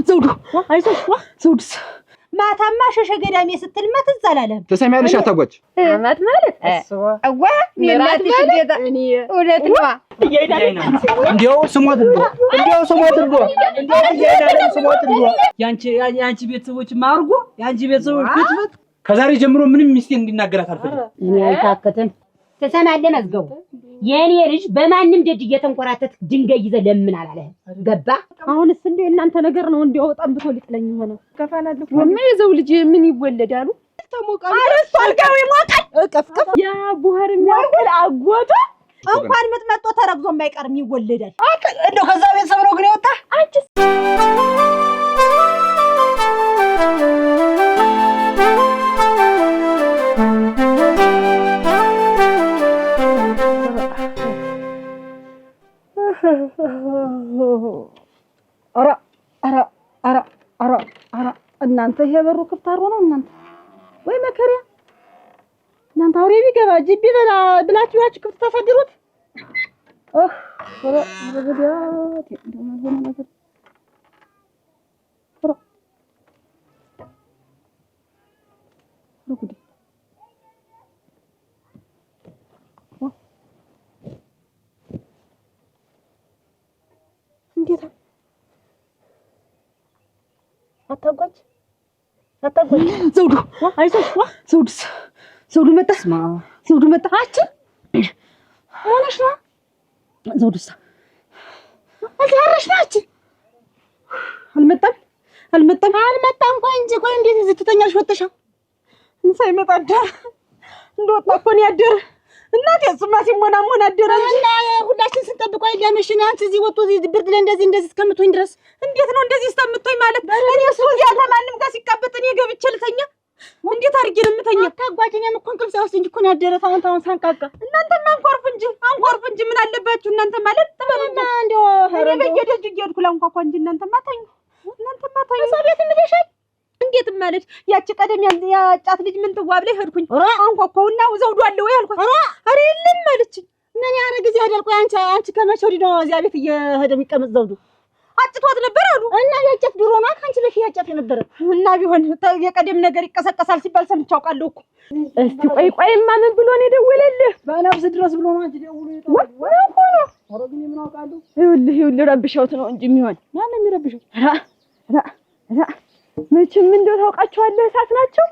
ዘውዱ አይዞሽ ዘውዱስ ማታማ ሸሸ ገዳሜ ስትልማ ትዝ አላለህም? ተሰሚያለሽ አታጓች አማት ማለት አዋ ሚላትሽ ጌታ እኔ እውነት ነው እንዴው ስሞት ያንቺ ቤተሰቦች ማርጎ ያንቺ ቤተሰቦች ፍትፍት ከዛሬ ጀምሮ ምንም ሚስቴ እንዲናገራት አልፈልግም። እኔ አልታከተም። ተሰማለህ መዝገቡ የኔ ልጅ በማንም ደጅ እየተንቆራተት ድንጋይ ይዘህ ለምን አላለህ? ገባ? አሁንስ እንዴ እናንተ ነገር ነው እንዴው ጠምብቶ ሊጥለኝ ሆነ። ከፋናለሁ ወማ የዘው ልጅ ምን ይወለዳሉ? ተሞቃሉ አረስ አልጋው ይሞቃል። እቀፍቀፍ ያ ቡሃር የሚያውል አጎቷ እንኳን መጥመጦ ተረግዞ የማይቀርም ይወለዳል። እንደው ከዛ ቤተሰብ ነው ግን የወጣ አንቺስ ኧረ እናንተ ይሄ በሩ ክፍት አድርጎ ነው እናንተ ወይ መከሪያ እናንተ አውሬ ቢገባ ጅቢ ብላችሁ ያችሁ ክፍት ተሰድሩት። ኧረ በገዳት እንደማይሆን ነገር ጉዲ እንዴት አታጓች ዘውዱ አይዞሽ ዘውዱ መጣ አቺ ሆነሽ ነው ዘውዱሳ አልተረሽ ናች አልመጣም ቆይ እንጂ ቆይ እንዴት እዚህ ትተኛለሽ ወጥተሻ ሳይመጣ አደረ እንደወጣ እኮ ነው ያደረ እናቴ እሱማ ሲሞናሞን አደረ እና ሁላችን ስንጠብቀው አይለምሽኝ አንቺ እዚህ ወጥቶ እዚህ ብርድ ላይ እንደዚህ እስከምትሆኝ ድረስ እንዴት ነው እንደዚህ እስከምትሆኝ ማለት እኔ እሱ እዚህ ከማንም ጋር ሲቀበጥ እኔ ገብቼ ልተኛ እንዴት አድርጌ ነው የምተኛ? አታጓጅኝም እኮ እንቅልፍ ሳይወስድ እንጂ እኮ ነው ያደረ ታውን ሳንቃቃ እናንተማ አንኳርፍ እንጂ ምን አለባችሁ እናንተ ማለት ተበልና እንደው እኔ በየደጁ እየሄድኩ ላንኳኳ እንጂ እናንተማ ተኙ እሷ ቤት እንድትሸኝ እንዴት ማለት ያቺ ቀደም ያጫት ልጅ ምን ትዋብ ላይ ሄድኩኝ አንኳኳውና ዘውዱ አለ ወይ አልኳት። ኧረ የለም አለችኝ። ምን ያረግ እዚህ አይደል? ቆይ አንቺ ከመቼ ወዲህ ነው እዚያ ቤት እየሄደ የሚቀመጥ ዘውዱ? አጭቷት ነበር አሉ እና ያጫት ድሮ ነው ካንቺ በፊት ያጫት ነበር እና ቢሆን የቀደም ነገር ይቀሰቀሳል ሲባል ሰምቼ አውቃለሁ እኮ። እስቲ ቆይማ ምን ብሎ ነው የደወለልህ? በነፍስ ድረስ ብሎ ነው አንቺ ደውሎ ይጣው ኧረ ግን ምን አውቃለሁ። ይኸውልህ ረብሻውት ነው እንጂ የሚሆን ማን የሚረብሸው? መቼም እንደው ታውቃቸዋለህ እሳት ናቸው።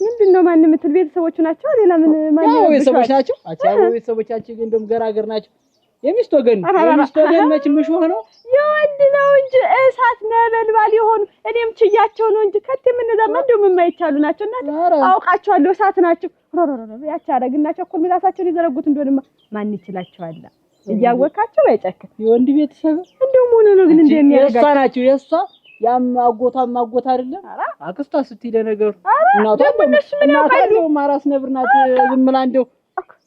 ምንድነው ማን የምትል ቤተሰቦቹ ናቸው። ሌላ ምን ማን ነው? ቤተሰቦች ናቸው። አቻው ቤተሰቦቻችን ግን እንደውም ገራገር ናቸው። የሚስት ወገን መቼም ምሽ ሆነው የወንድ ነው እንጂ እሳት ነበልባል የሆኑ እኔም ችያቸው ነው እንጂ ከቴ ምን ዘማ እንደውም የማይቻሉ ናቸው። እና አውቃቸዋለሁ እሳት ናቸው። ያቻ አረግናቸው እኮ ምላሳቸውን ይዘረጉት እንደሆነማ ማን ይችላቸዋል? እያወቃቸው አይጨክም የወንድ ቤተሰብ እንደውም ሆኖ ነው ግን እንደሚያደርጋቸው እሷ ናቸው የሷ ያም አጎታ አይደለም አክስቷ ስትይ ለነገሩ እናቷ ማራስ ነብር ናት። ዝም ብላ እንደው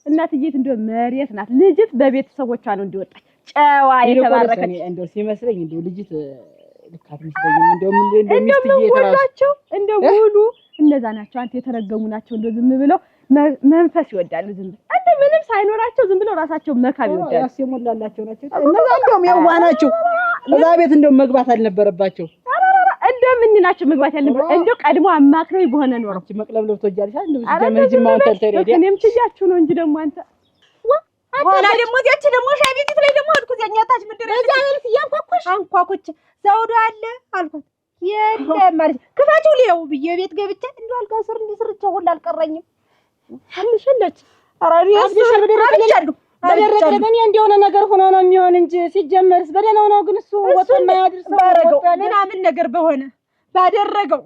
እናትዬት እንደው መሬት ናት። ልጅት በቤተሰቦቿ ነው እንዲወጣች ጨዋ የተባረከች እንደው ሲመስለኝ እንደው ልጅት ልካት መስለኝ እንደው ሚስትዬ ተራቸው እንደው ሙሉ እነዛ ናቸው። አንተ የተረገሙ ናቸው። እንደው ዝም ብለው መንፈስ ይወዳሉ። ዝም አንተ ምንም ሳይኖራቸው ዝም ብለው ራሳቸው መካብ ይወዳሉ። ያስሞላላቸው ናቸው። እነዛ እንደውም የዋ ናቸው። እዛ ቤት እንደው መግባት አልነበረባቸው። እንደምን ናቸው መግባት ያለበት? እንደው ቀድሞ አማክረው በሆነ ኖሮ እቺ መቅለብለብ ተወጃለሽ እንደው ጀመርጂ ማውንተል ተሬዲ እኔም ትያችሁ ነው እንጂ ደግሞ አንተ ዋላ ደግሞ እዚያች ደግሞ ሻይ ቤት ላይ ደግሞ አልኩ እዚያኛ ታች ምድር እዛ ማለት ያንኳኳሽ አንኳኩች ዘውዱ አለ አልኩት የለም ማለት ክፋችሁ ሊያው ብዬ ቤት ገብቼ እንደው አልጋ ስር እንዲስርቸው ሁሉ አልቀረኝም አልሸለች አራሪ አብዲሽ በደረጃሉ በደረገኝ እንደሆነ ነገር ሆኖ ነው የሚሆን እንጂ ሲጀመርስ በደናው ነው። ግን እሱ ወጥቶ የማያድርሰው ባረገው ምናምን ነገር በሆነ ባደረገው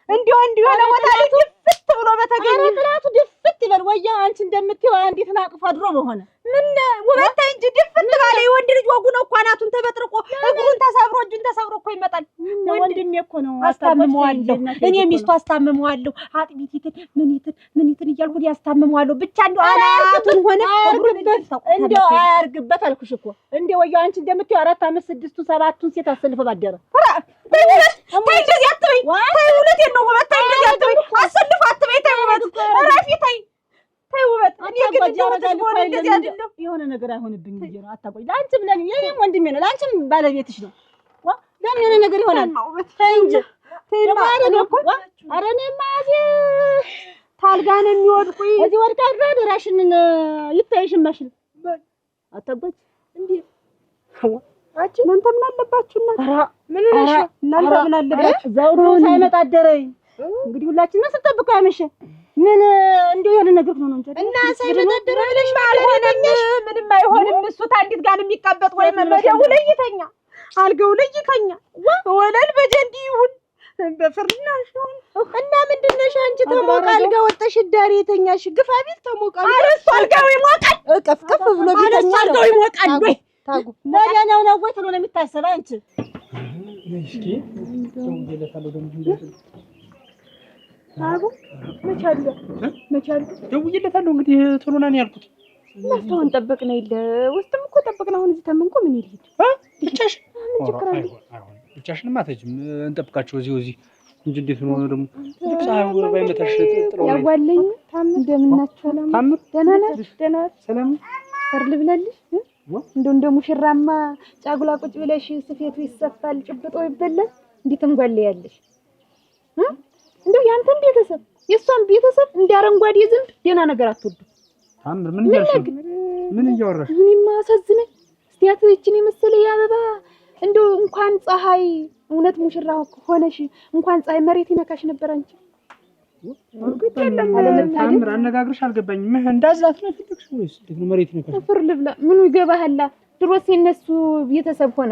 እንዲሆነ ወጣት ድፍት ብሎ በተገኘ ጥላቱ ድፍት ይበል ወያ አንቺ እንደምትይው አንዲት ናቅፋ ድሮ በሆነ ምን ወጣ እንጂ ድፍት ባለ ወንድ ልጅ ወጉ ነው እኮ አናቱን ተበጥርቆ እግሩን ተሰብሮ እጁን ተሰብሮ እኮ ይመጣል። ወንድሜ እኮ ነው አስታምመዋለሁ እኔ ሚስቱ አስታምመዋለሁ። አጥቢት ምን ይትን እያልኩ ያስታምመዋለሁ። ብቻ እንደው አናቱን ሆነ እንደው አያርግበት አልኩሽ እኮ እንደ ወያ አንቺ እንደምትይው 4 5 6 7 ሴት አሰልፈ ባደረ ተይ እንደዚህ አትበይ። ተይ ሁለቴን ነው ወጣ እንደዚህ አትበይ። አሰልፈ አትበይ። ተይ ውበት ራፊ ተይ ውበት እኔ ግን እንደዚህ አይደለም የሆነ ነገር አይሆንብኝ እንጂ ነው። አታቆይ ለአንቺም ለኔ የኔም ወንድሜ ነው ለአንቺም ባለቤትሽ ነው። ለምን የሆነ ነገር ይሆናል? ተይ እንጂ ተይ ማለት ነው እኮ። ኧረ እኔማ እዚህ ታልጋ ነው የሚወድቁ። እዚህ ወድቃ ድራሽን ይታይሽም ማሽን አታባጭ እንዴ? አቺ እናንተ ምን አለባችሁ? ኧረ ምን ነሽ? እናንተ ምን አለባችሁ? ዘውዶ ሳይመጣ አደረኝ። እንግዲህ ሁላችንም ስንጠብቀው ያመሸ ምን እንደው የሆነ ነገር ነው እንጂ እና ሳይመጣ አደረ ብለሽ ማለነኛሽ ምንም አይሆንም። እሱ ታንዲት ጋር የሚቀበጥ ወይ መመደቡ ለይተኛ አልገው ለይተኛ ወለል በጀንዲ ይሁን በፍርናሽ እና ምንድነሽ አንቺ ተሞቃ አልጋ ወጣሽ ዳር የተኛሽ ግፋ ቢል ተሞቃ አረስ አልጋው ይሞቃል እቀፍቀፍ ብሎ ቢተኛ አልጋው ይሞቃል ወይ ታጉ ለያናው ነው ወይ ተሎ ነው የሚታሰብ አንቺ እስኪ ደውዬለታለሁ አቡ መቻል ደውዬለታለሁ እንግዲህ ቶሎ ና ነው ያልኩት ማስተውን ጠበቅና ይለ ውስጥም እኮ ጠበቅና አሁን እዚህ ተመንቆ ምን ይልሂድ ብቻሽ ምን ችግር አለ ብቻሽን ማተጅም እንጠብቃቸው እዚህ እንጂ እንዴት ነው ደግሞ ፀሐዩ ባይመታሽ ጥሩ ነው ያዋለኝ እንደምናችሁ ታምር ደህና ነሽ ደህና ሰላም ፈርል ብላለሽ እንደ ሙሽራማ ጫጉላ ቁጭ ብለሽ ስፌቱ ይሰፋል ጭብጦ ይበላል እንዴት እንጓለያለሽ እንደው ያንተን ቤተሰብ የሷን ቤተሰብ እንዲያረንጓዴ ዝንብ ደህና ነገር አትወዱ ታምር ምን እያልሽ ምን እያወራሽ ምንም ማሳዝነኝ እስቲያት እቺን የመሰለ ያበባ እንደው እንኳን ፀሐይ እውነት ሙሽራ ሆነሽ እንኳን ፀሐይ መሬት ይነካሽ ነበር አንቺ ታምር አነጋግርሽ አልገባኝም እንዳዛት ነው ፍቅርሽ ወይስ ደግሞ መሬት ይነካሽ ፍር ልብላ ምኑ ይገባህላ ድሮስ የነሱ ቤተሰብ ሆነ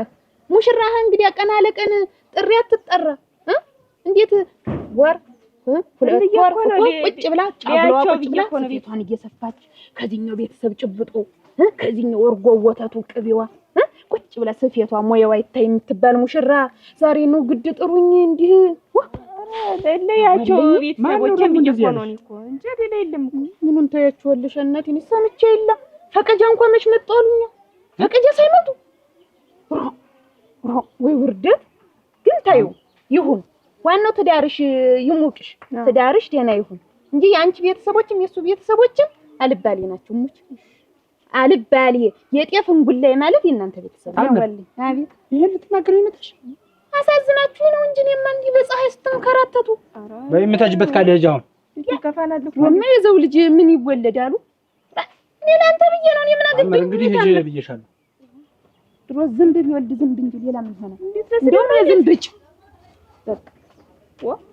ሙሽራህ እንግዲህ ቀን አለቀን ጥሪ አትጠራ እንዴት ወር ሁለት ወር ቁጭ ብላ ጫብሏ ቁጭ ብላ ቤቷን እየሰፋች ከዚህኛው ቤተሰብ ጭብጦ ከዚህኛው ወርጎ ወተቱ ቅቤዋ ቁጭ ብላ ስፌቷ ሞያዋ ይታይ የምትባል ሙሽራ ዛሬ ነው ግድ ጥሩኝ እንዲህ ለለያቸው ቤተሰቦችም እየሆነው እኮ እንጂ ሌላ የለም ምኑን ታያችኋለሽ እናቴን ሰምቼ የለ ፈቀጃ እንኳን መች መጣሉኛ ፈቀጃ ሳይመጡ ወይ ውርደት ግን ታዩ ይሁን ዋናው ትዳርሽ ይሙቅሽ ትዳርሽ ደህና ይሁን እንጂ ያንቺ ቤተሰቦችም የሱ ቤተሰቦችም አልባሌ ናቸው ሙች አልባሌ የጤፍ እንጉላይ ማለት የእናንተ ቤተሰብ ነው ወልይ አቤት ይሄን ልትናገረኝ መጣሽ አሳዝናችሁ ነው እንጂ እኔማ እንዲህ በፀሐይ ስትንከራተቱ በእምታጅበት ካለ ጃው ይከፋናል ወማ የዘው ልጅ ምን ይወለዳሉ እኔ ላንተ ብዬ ነው እኔ ምን አገባኝ እንግዲህ ሂጅ ብዬሻለሁ ድሮ ዝንብ ቢወልድ ዝንብ እንጂ ሌላ ምን ሆነ እንደውም የዝንብ ልጅ በቃ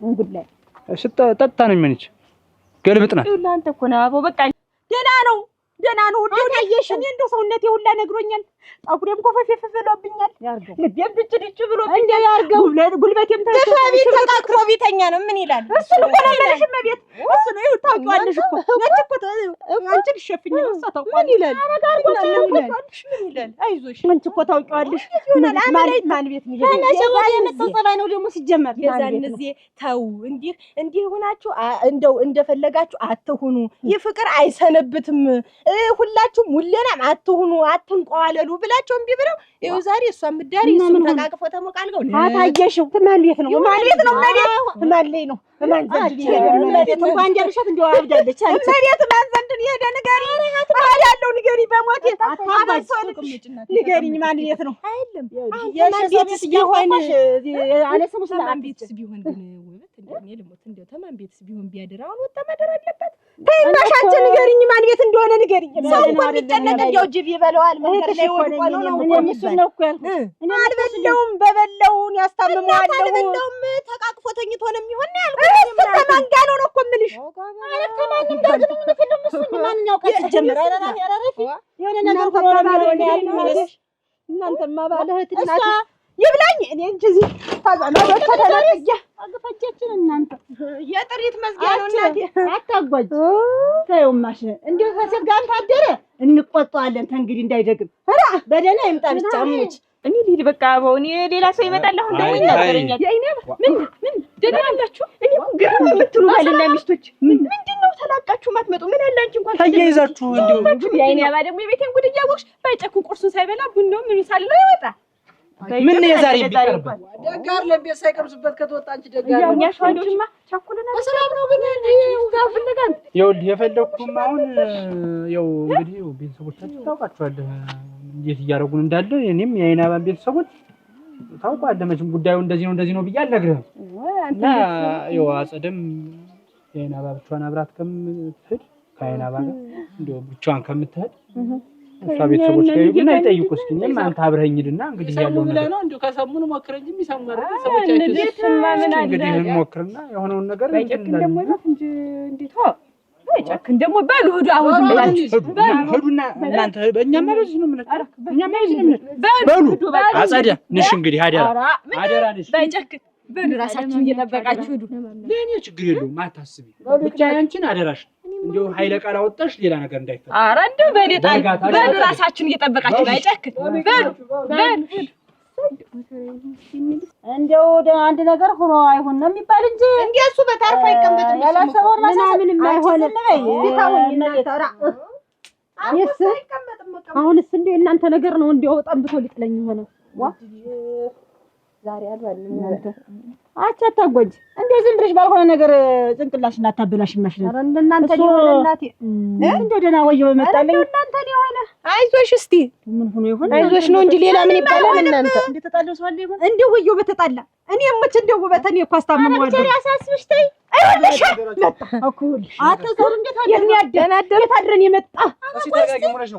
እንጉላይ ጠጣ ነው የሚሆንሽ ገልብጥና ላንተ እኮ ነው አቦ በቃ ደህና ነው ሁሉ ታየሽ እኔ እንደው ሰውነቴ ሁላ ነግሮኛል ጣቁሬም ኮፈፌፍ ብሎብኛል ልቤም ድጭ ብሎብኛል እንዴ ያርገው ጉልበቴም ተሰፋቢ ተቃቅሮ ቢተኛ ነው ምን ይላል እሱ ነው ለለሽ መቤት እሱ ነው ይው ታውቂዋለሽ እኮ ነጭ እኮ አንቺ ልሽፍኝ ነው ሳታውቂ ምን ይላል አረጋርጎሽ ምን ይላል አይዞሽ አንቺ እኮ ታውቂዋለሽ ማን ቤት ነው ይሄ የመጣው ጸባይ ነው ደግሞ ሲጀመር የዛን እዚህ ተው እንዲህ ሆናችሁ እንደው እንደፈለጋችሁ አትሁኑ ይፍቅር አይሰነብትም ሁላችሁም ሙለናም አትሁኑ አትንቋለሉ ብላችሁ እምቢ ብለው ይኸው ዛሬ እሷም ምዳሪ እሱም ተቃቅፎ ተሞቃልገው አታየሽው ማን ቤት ነው ማን ላይ ነው ማን ዘንድ ይሄ እንኳን ጀርሻት እንደው አብዳለች አንቺ መሬት ማን ዘንድ ይሄደ ንገሪ ያለው ንገሪ በሞት አባሰልኩሽ ንገሪኝ ማን ቤት ነው አይደለም የማን ቤትስ ቢሆን አለ ስሙስ ማን ቤትስ ቢሆን ግን ውበት እንደኔ ልሞት እንደው ተማን ቤትስ ቢሆን ቢያደራው ወጣ ማደር አለበት ተይማሻችን ንገሪኝ ማን ቤት እንደሆነ ንገሪኝ ሰው እንኳን ቢጨነቅ እንደው ጅብ ይበለዋል መንገድ ላይ ወድቆ ነው እሱ ነው እኮ ያልኩት እኔ አልበለውም በበለውን ያስታምመዋል አልበለውም ተቃቅፎ ተኝቶ ነው የሚሆን ያልኩት ተማን ጋር ነው እኮ የምልሽ አረ ተማንም ጋር ግን ምንድነው እሱ ማን ያውቃል ጀመረ አረራፊ የሆነ ነገር ተቆራራለ ያልኩሽ እናንተማ ባለህት እናት ይብላኝ እኔ እንጂ እዚህ ታዛናው ተደረገ አገፋጃችን እናንተ የጥሪት መዝጊያ ነው እናቴ አታጓጅ ታዩማሽ እንዴ ከሴት ጋር ታደረ እንቆጣዋለን ተንግዲ እንዳይደግም አራ በደና ይምጣ ብቻ አሙች እኔ ልሂድ በቃ አባው እኔ ሌላ ሰው ይመጣል አሁን ደግሞ ይናገረኛል ያይኔ ምን ደና ያላችሁ እኔ ግርም ብትሉ ባልና ሚስቶች ምንድነው ተላቃችሁ ማትመጡ ምን አላንቺ እንኳን ተያይዛችሁ እንደው ያይኔ አባ ደግሞ የቤቴን ጉድ እያወቅሽ ባይጨኩ ቁርሱን ሳይበላ ቡናው ምን ሳልለው ይወጣ ምን የዛሬ ቢቀርብ ደጋር ለቤት ሳይቀምስበት ከተወጣ አንቺ ደጋር ያኛ ሻንቺማ ቸኩልና በሰላም ነው ግን ጋር ፍለጋን ይኸውልህ የፈለኩም አሁን ያው እንግዲህ ቤተሰቦቻችን ታውቃቸዋለህ እንዴት እያደረጉን እንዳለ እኔም የአይናባን ቤተሰቦች ታውቃለህ መቼም ጉዳዩ እንደዚህ ነው ብዬ አልነግርህም። እና ይኸው አጸደም የአይን አበባ ብቻዋን አብራት ከምትሄድ ከአይን አበባ ጋር እንደው ብቻዋን ከምትሄድ እሷ ቤተሰቦች ጋር ይሁንና ይጠይቁ እስኪ እኔም አንተ አብረኸኝ ሂድና እንግዲህ ያለው ነገር ነው እንደው ከሰሙን ሞክረ እንጂ የሚሰማር ቤተሰቦቻችን እንግዲህ እንሞክርና የሆነውን ነገር እንዴት ጨክን ደግሞ በሉ ሂዱ። አሁን ሂዱና እናንተ እኛማ በዚህ ነው በሉ አጸደ ንሽ እንግዲህ አደራ ንሽ በጨክን በሉ ራሳችሁን እየጠበቃችሁ ሂዱ። ለእኔ ችግር የለውም አታስቢ። ብቻ ያንቺን አደራሽ እንደው ኃይለ ቃል አወጣሽ ሌላ ነገር እንዳይፈጠር። ኧረ እንደው በሉ ራሳችሁን እየጠበቃችሁ አይጨክን በሉ እንደው አንድ ነገር ሆኖ አይሆን ነው የሚባል እንጂ እንደሱ በታርፋ አይቀመጥም። ያላሰበው ምንም አይሆንም። አሁንስ እንደው እናንተ ነገር ነው እንደው ጠምብቶ ሊጥለኝ ሆነ። ዛሬ አልባልም እናንተ አታጎጅ እንደው ዝም ብለሽ ባልሆነ ነገር ጭንቅላሽና አታበላሽ ማሽነ። ኧረ እናንተ ሊሆነ እናቴ እንደው ደህና ወየው መጣለኝ። እናንተ ሊሆነ አይዞሽ እስቲ ምን ሆኖ ይሆን? አይዞሽ ነው እንጂ ሌላ ምን ይባላል? እናንተ እንዴ ተጣለው ሰው አለ ይሆን? እንደው ወየው በተጣላ እኔ እሞች እንደው በተኔ እኮ አስታምመዋለሁ። አረ ያሳስብሽ ተይ። አይወለሽ መጣ አኩል አተዘሩ እንዴት አደረን የታድረን የመጣ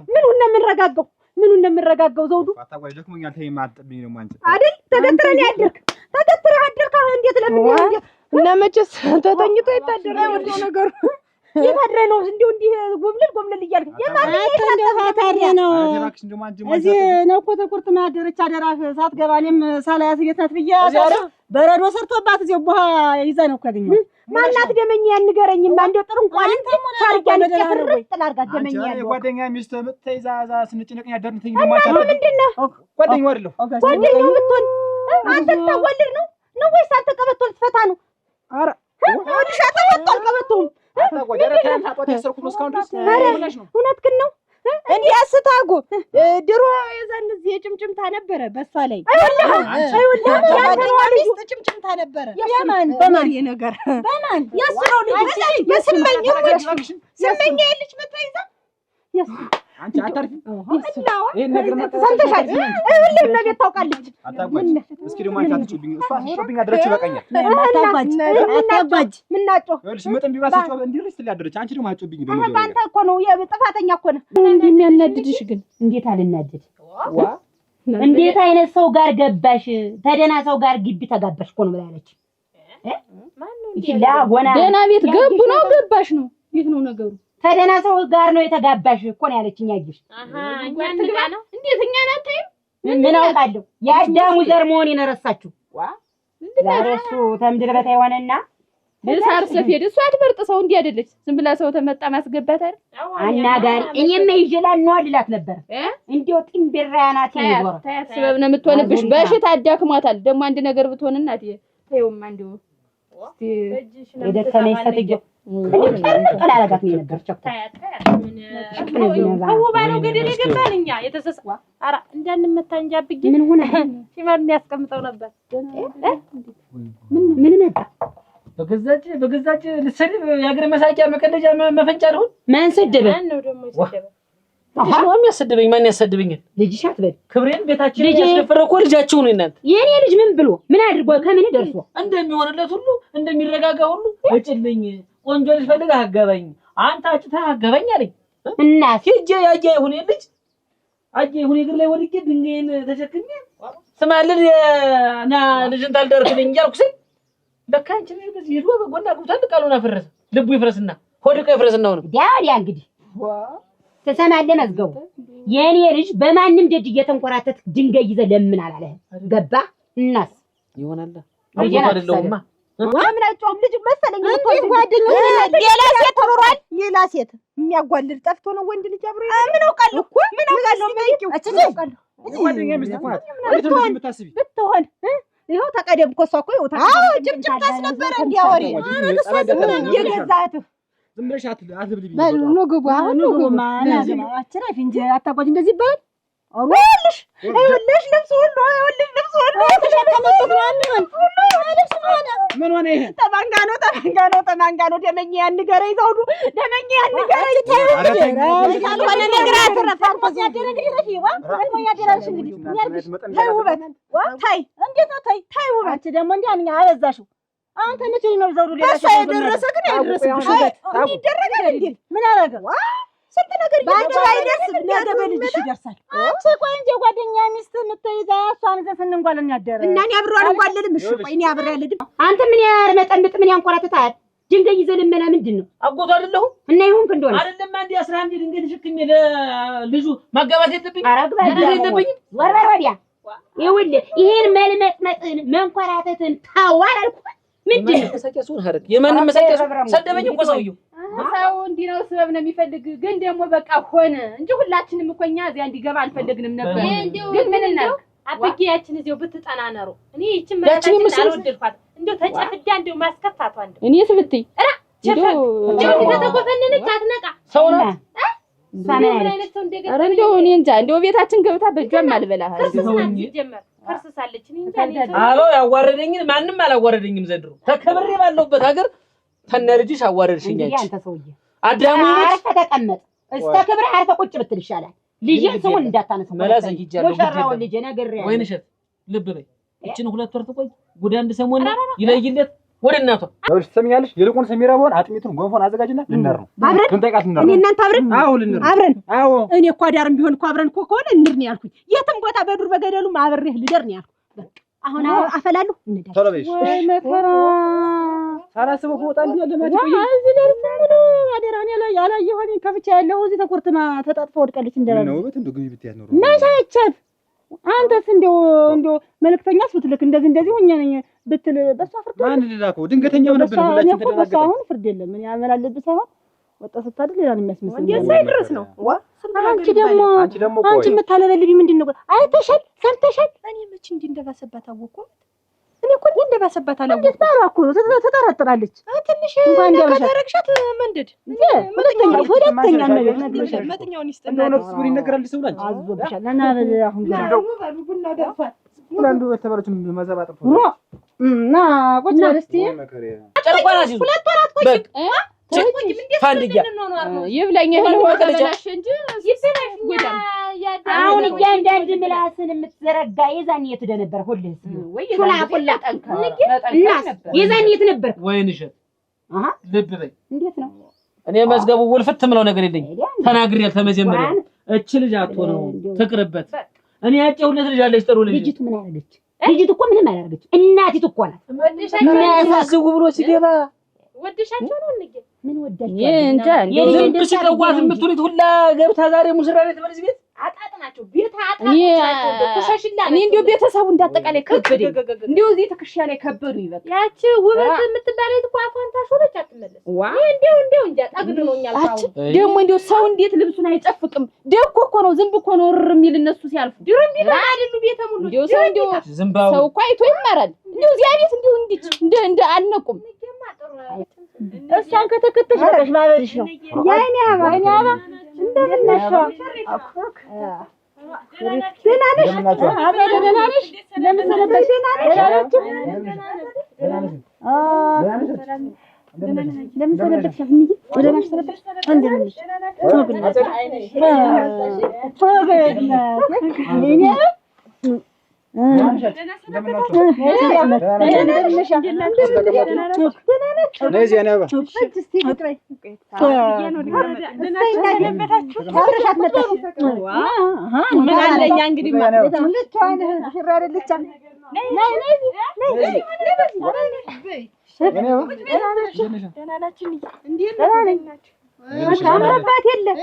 ምኑን ነው የምንረጋጋው? ምኑን ነው የምንረጋጋው? ዘውዱ አታጓይ ደክሞኛል። ተይ ማጥብኝ ነው ማንቺ አይደል? ተገትረን ያደርክ እንዴት ለምን እና መቼስ ተተኝቶ ይታደራል ወዲያው ነገሩ የታድረ ነው እንደው እንዲህ ጎምለል እያልክ የታድረ ነው። እዚህ ነው እኮ ተቁርጥ ማደረች አደራህ ሳትገባ እኔም ሳላያት ቤት ናት ብዬ በረዶ ሰርቶባት እዚህ ውሃ ይዛ ነው እኮ ያገኘው። ማናት ደመኛ ያንገረኝማ እንደው ጥሩ እንኳን ታርጋ ነው ጥላርጋት ደመኛ ያለው ጓደኛ ሚስት ተይዛ ስንጭነቅ ያደርን ተኝ ደማቻ ምንድነው ጓደኛው አይደለም ጓደኛው ብትሆን አንተ ተወልድ ነው ወይስ አንተ ቀበቶ ልትፈታ ነው? ኧረ ወዲሻ ተወጣው ቀበቶም አታጓይ ደረታን ታጧት ያሰርኩት ነው እስካሁን ድረስ እውነትህን ነው። እንዴ አስታጉ ድሮ የዛን እዚህ የጭምጭምታ ነበረ በሷ ላይ አይወልህ ጭምጭምታ ነበረ። በማን የነገር በማን ያስረው ልጅ የስመኝ ልጅ መታይዛ አንቺ አታርፊ ይሄን ነገር ሰምተሻል? ሁሉም ነገር ታውቃለች። አታጓይ እስኪ ደግሞ አንቺ አትጩብኝ። እሷ ሲጮብኝ አድረች ይበቃኛል። አታባጅ ምናጮ ይኸውልሽ መጠን ቢባስ ጮብ እንዲርስ ትላደረች። አንቺ ደግሞ አትጩብኝ። ደግሞ አንተ እኮ ነው ጥፋተኛ እኮ ነህ። እንዴ የሚያናድድሽ ግን እንዴት አልናደድ? እንዴት አይነት ሰው ጋር ገባሽ? ተደና ሰው ጋር ግቢ ተጋባሽ እኮ ነው ብላለች። ደህና ቤት ገቡ ነው ገባሽ ነው? የት ነው ነገሩ? ተደና ሰው ጋር ነው የተጋባሽ እኮ ነው ያለችኝ። አየሽ እኛ እንግባ ነው እንዴት እኛን አታይም? ምን አውቃለሁ? የአዳሙ ዘር መሆኔን ረሳችሁ። ዛሬ እሱ ተምድር በታ የሆነና ሳር ሰፌድ እሷ አትመርጥ ሰው እንዲህ አይደለች። ዝም ብላ ሰው ተመጣ ማስገባት አይደል? አናጋሪ እኔም ይዤላል ነው አልላት ነበር። እንዴው ጢምብራናት ይዞር ታያስበብ ነው የምትሆንብሽ። በሽታ አዳክሟታል። ደግሞ አንድ ነገር ብትሆን እናት ተይውማ እንደው እስቲ የደከመኝ ሰትጆ ቀላላጋት ነው ነበር ቸኩ አው ባለው ገደል የገባልኛ የተሰሳ አራ እንዳንመታ እንጂ አብጌ ምን ሆነ ሲማር ያስቀምጠው ነበር። ምን መጣ በገዛጭ ልትሰድብ የአገር መሳቂያ መቀለጃ መፈንጫ ነው። ማን ሰደበ? ማን ነው ደግሞ ይሰደበ? ነው የሚያሰድበኝ። ማን ያሰድበኛል? ልጅሽ አትበል። ክብሬን ቤታችን ያስደፈረው እኮ ልጃችሁ ነው። እናንተ የኔ ልጅ ምን ብሎ ምን አድርጎ ከምን ደርሶ እንደሚሆንለት ሁሉ እንደሚረጋጋ ሁሉ እጭልኝ ቆንጆ ልጅ ፈልገህ አገባኝ አንተ አጭተህ አገባኝ አለኝ። እና ሂጅ ያየ ይሁን ልጅ አየ ይሁን እግር ላይ ወድቄ ድንጋይን ተሸክሜ ስማልን ና ልጅን ታልደርክልኝ እያልኩ ስል ለካ አንቺ ልጅ በዚህ ሄዶ በጎና ጉታል ቃሉን አፈረሰ። ልቡ ይፍረስና ሆድቆ ይፍረስና ነው ዲያ እንግዲህ ተሰማለ መዝገቡ የኔ ልጅ በማንም ደጅ እየተንቆራተት ድንጋይ ይዘህ ለምን አላለህ? ገባ እናስ ይሆናል አውቆ አይደለውማ ወምናጮም ልጅ መሰለኝ እንዴት ጓደኛው ሌላ ሴት ተኖሯል። ሌላ ሴት የሚያጓልል ጠፍቶ ነው ወንድ ልጅ አብሮ ምን አውቃለሁ እኮ ምን አውቃለሁ ጓደኛዬ ሚስት እኮ ናት። እንዴት ነው የምታስቢ? ብትሆን ይኸው ተቀደም እኮ እሷ እኮ ይኸው አዎ ጭምጭምታስ ነበረ እንዲያወሪ የገዛት ዝም ብለሽ አትብልቢ። በሉ ነው ግቡ አሁን ነው ግቡ ማናዘማ አትራፊ እንጂ አታጓጅ እንደዚህ ይባል አውልሽ ልብስ ሁሉ ተሸከመበት ነው አንተ ልብስ ሆነ ምን ሆነ ይሄ? ተማንጋ ነው ደመኛ ያንገረኝ ዘውዱ ደመኛ ያንገረኝ ያልሆነ ነገር አትረፋም። ያደረ እንግዲህ ረፊዋ ምን ያደረሽ እንግዲህ ታይ ውበት ታይ እንዴት ነው ታይ ውበት ደግሞ እንዴ አንኛ አበዛሽው። አሁን ተመቸኝ ነው ዘውዱ ደረሰ ግን አይደረስብሽ ውበት ይደረጋል እንዴ ምን አረገ ስንት ነገር ባንቺ ላይ ደርስ ነገ በልጅሽ ይደርሳል። አንቺ ቆይ እንጂ ጓደኛ ሚስት የምትይዛ እሷን ዘፈን እንጓለን ያደረ እና እኔ አብሬው አልጓለልም። እሺ ቆይ እኔ አብሬ አልሄድም። አንተ ምን ያርመጠምጥ ምን ያንቆራጥታል? ድንጋይ ይዘህ ልመና ምንድን ነው? አጎቱ አይደለሁ እና ይሁን እንደሆነ አይደለም አንዴ 11 ድንጋይ ተሸክሜ ለልጁ ማጋባት የለብኝም። የለብኝም ወርወር ወዲያ ይኸውልህ ይሄን መልመጥመጥን መንቆራጠትን ታዋል አልኩህ። ምንድን ነው መሳቂያሱን ሀረግ የማንም መሳቂያሱ ሰደበኝ እኮ ሰውዬው። ሰው እንዲህ ነው ስበብ ነው የሚፈልግ ግን ደግሞ በቃ ሆነ እንጂ ሁላችንም እኮ እኛ እዚያ እንዲገባ አልፈለግንም ነበር። ግን ምን እናድርግ አበጊያችን እዚያው ብትጠናነሩ እኔ ይችን መረታችን አልወደድኳት እንደው ተጨፍዳ እንደው ማስከፋቷ እንደው እኔ ስብትይ እንደው ተተቆፈነነች አትነቃ ሰው ናት እንደው እኔ እንጃ እንደው ቤታችን ገብታ በእጇም አልበላህ ጀመር ፈርስሳለች እኔ እንጃ አሎ ያዋረደኝን ማንም አላዋረደኝም ዘንድሮ ተከብሬ ባለሁበት ሀገር ተነ ልጅሽ አዋረድሽኝ አንተ ሰውዬ አዳሙ አረፈ ተቀመጥ እስከ ክብር አረፈ ቁጭ ብትል ይሻላል ልጅ ስሙን እንዳታነሳው መላሰ ይጃለሁ ሙሽራው ልጅ ነገር ያለ ወይንሸት ልብ በይ እቺን 2 ወር ትቆይ ጉዳ አንድ ሰሞን ይለይለት ወደ እናቷ ወይስ ሰሚያለሽ ይልቁን ሰሚራውን አጥሚቱን ጎንፎን አዘጋጅና ልንር ነው አብረን ትንጠቃት ልንር እኔ እናንተ አብረን አዎ ልንር አብረን አዎ እኔ እኮ አዳርም ቢሆን እኮ አብረን እኮ ከሆነ እንር ነው ያልኩኝ የትም ቦታ በዱር በገደሉም አብሬህ ልደር ነው ያልኩኝ በቃ አሁን አፈላለሁ እንደ ቶሎ በይሽ ወይ መከራ ሳላስበው ወጣ እንዴ ለማለት ቆይ እዚህ ደርሰን ነው አደራኔ ላይ ያላየሆኝ ከብቻ ያለው እዚህ ተቆርጥማ ተጣጥፋ ወድቃለች እንደባለ ነው በት እንደው ግቢ ብትያት ነው ማሳቸት አንተስ እንደው መልክተኛስ ብትልክ እንደዚህ ሆኛ ነኝ ብትል በሷ ፍርድ ማን ልላከው ድንገተኛው ነበር ሁላችን ተደናገጠ አሁን ፍርድ የለም ምን ያመላልብ ሳይሆን ወጣ ስታድል ሌላ ነው የሚያስመስል እንዴ ሳይድረስ ነው አንቺ ደግሞ አንቺ የምታለበልቢ ምንድነው አይተሻል ሰምተሻል እኔ መች እንዲህ እንደባሰባት አወኩ እኔ እኮ እንዲህ እንደባሰባት አላወኩም እንዴት ባላኩ ተጠራጥራለች ትንሽ ከተረክሻት መንደድ ሁለተኛ ነገር መጥኛውን ይስጠና እንደው ነው ሱሪ ነገራል ሰው ላንቺ አዝቦብሻል እና አሁን ግን ቡና ደርሷል ሁላንዱ በተባለችም መዘባጥፍ እና ቁጭ በል እስቲ ጨርቋና ሲሉ 2 ወራት ቆይ ፋንድያ ይብላኝ ይሄን ወከለሽ እንጂ ይሰራሽ አሁን እያንዳንድ ምላስን የምትዘረጋ የዛን የት ደነበር ሁልህ ወይ ሁላ እና የዛን የት ነበር ወይንሸት ልብ በይ እንዴት ነው እኔ መዝገቡ ውልፍት ምለው ነገር የለኝ ተናግሬያል ተመጀመሪያ እቺ ልጅ አትሆነው ትቅርበት እኔ ያጨውለት ልጅ አለች ጥሩ ልጅ ልጅቱ ምን አደረገች ልጅቱ እኮ ምንም አላደረገች እናቲቱ እኮ ናት ማሳዝጉ ብሎ ሲገባ ወድሻቸው ነው እንዴ ምን ወደች እንጃ የልጅ ሲቀዋት የምትሉት ሁላ ገብታ ዛሬ ሙሽራ ቤት በዚህ ቤት አጣጥናቸው ቤት አጣጥናቸው ተሻሽላ እኔ እንዴው ቤተሰቡ እንዳጠቃላይ ከበደ እንዴው እዚህ ተከሻ ላይ ከበዱ ይበቃ ያቺ ውበት የምትባለው እኮ አፏን ታሾለች አትመለስ እንዴው እንጃ ጠግኖኛል ታው ደግሞ እንዴው ሰው እንዴት ልብሱን አይጨፍቅም ደኮ እኮ ነው ዝንብ እኮ ነው እርም ይል እነሱ ሲያልፉ ድሮም ቢሆን አይደሉ ቤተ ሙሉ እንዴው ሰው እንዴው ሰው እኮ አይቶ ይማራል እንዴው እዚያ ቤት እንዴው እንደ አልነቁም እሷን ከተከተሽ ማበልሽ ነው ያይኔ አባ እንደምን ነሽ ደህና ነሽ አባ ደህና ነሽ ለምን ሰነበሽ ደህና ነሽ ለምን ሰነበሽ እንጂ ወደ ማሽ ሰነበሽ እንደምን ነሽ አምረባት የለም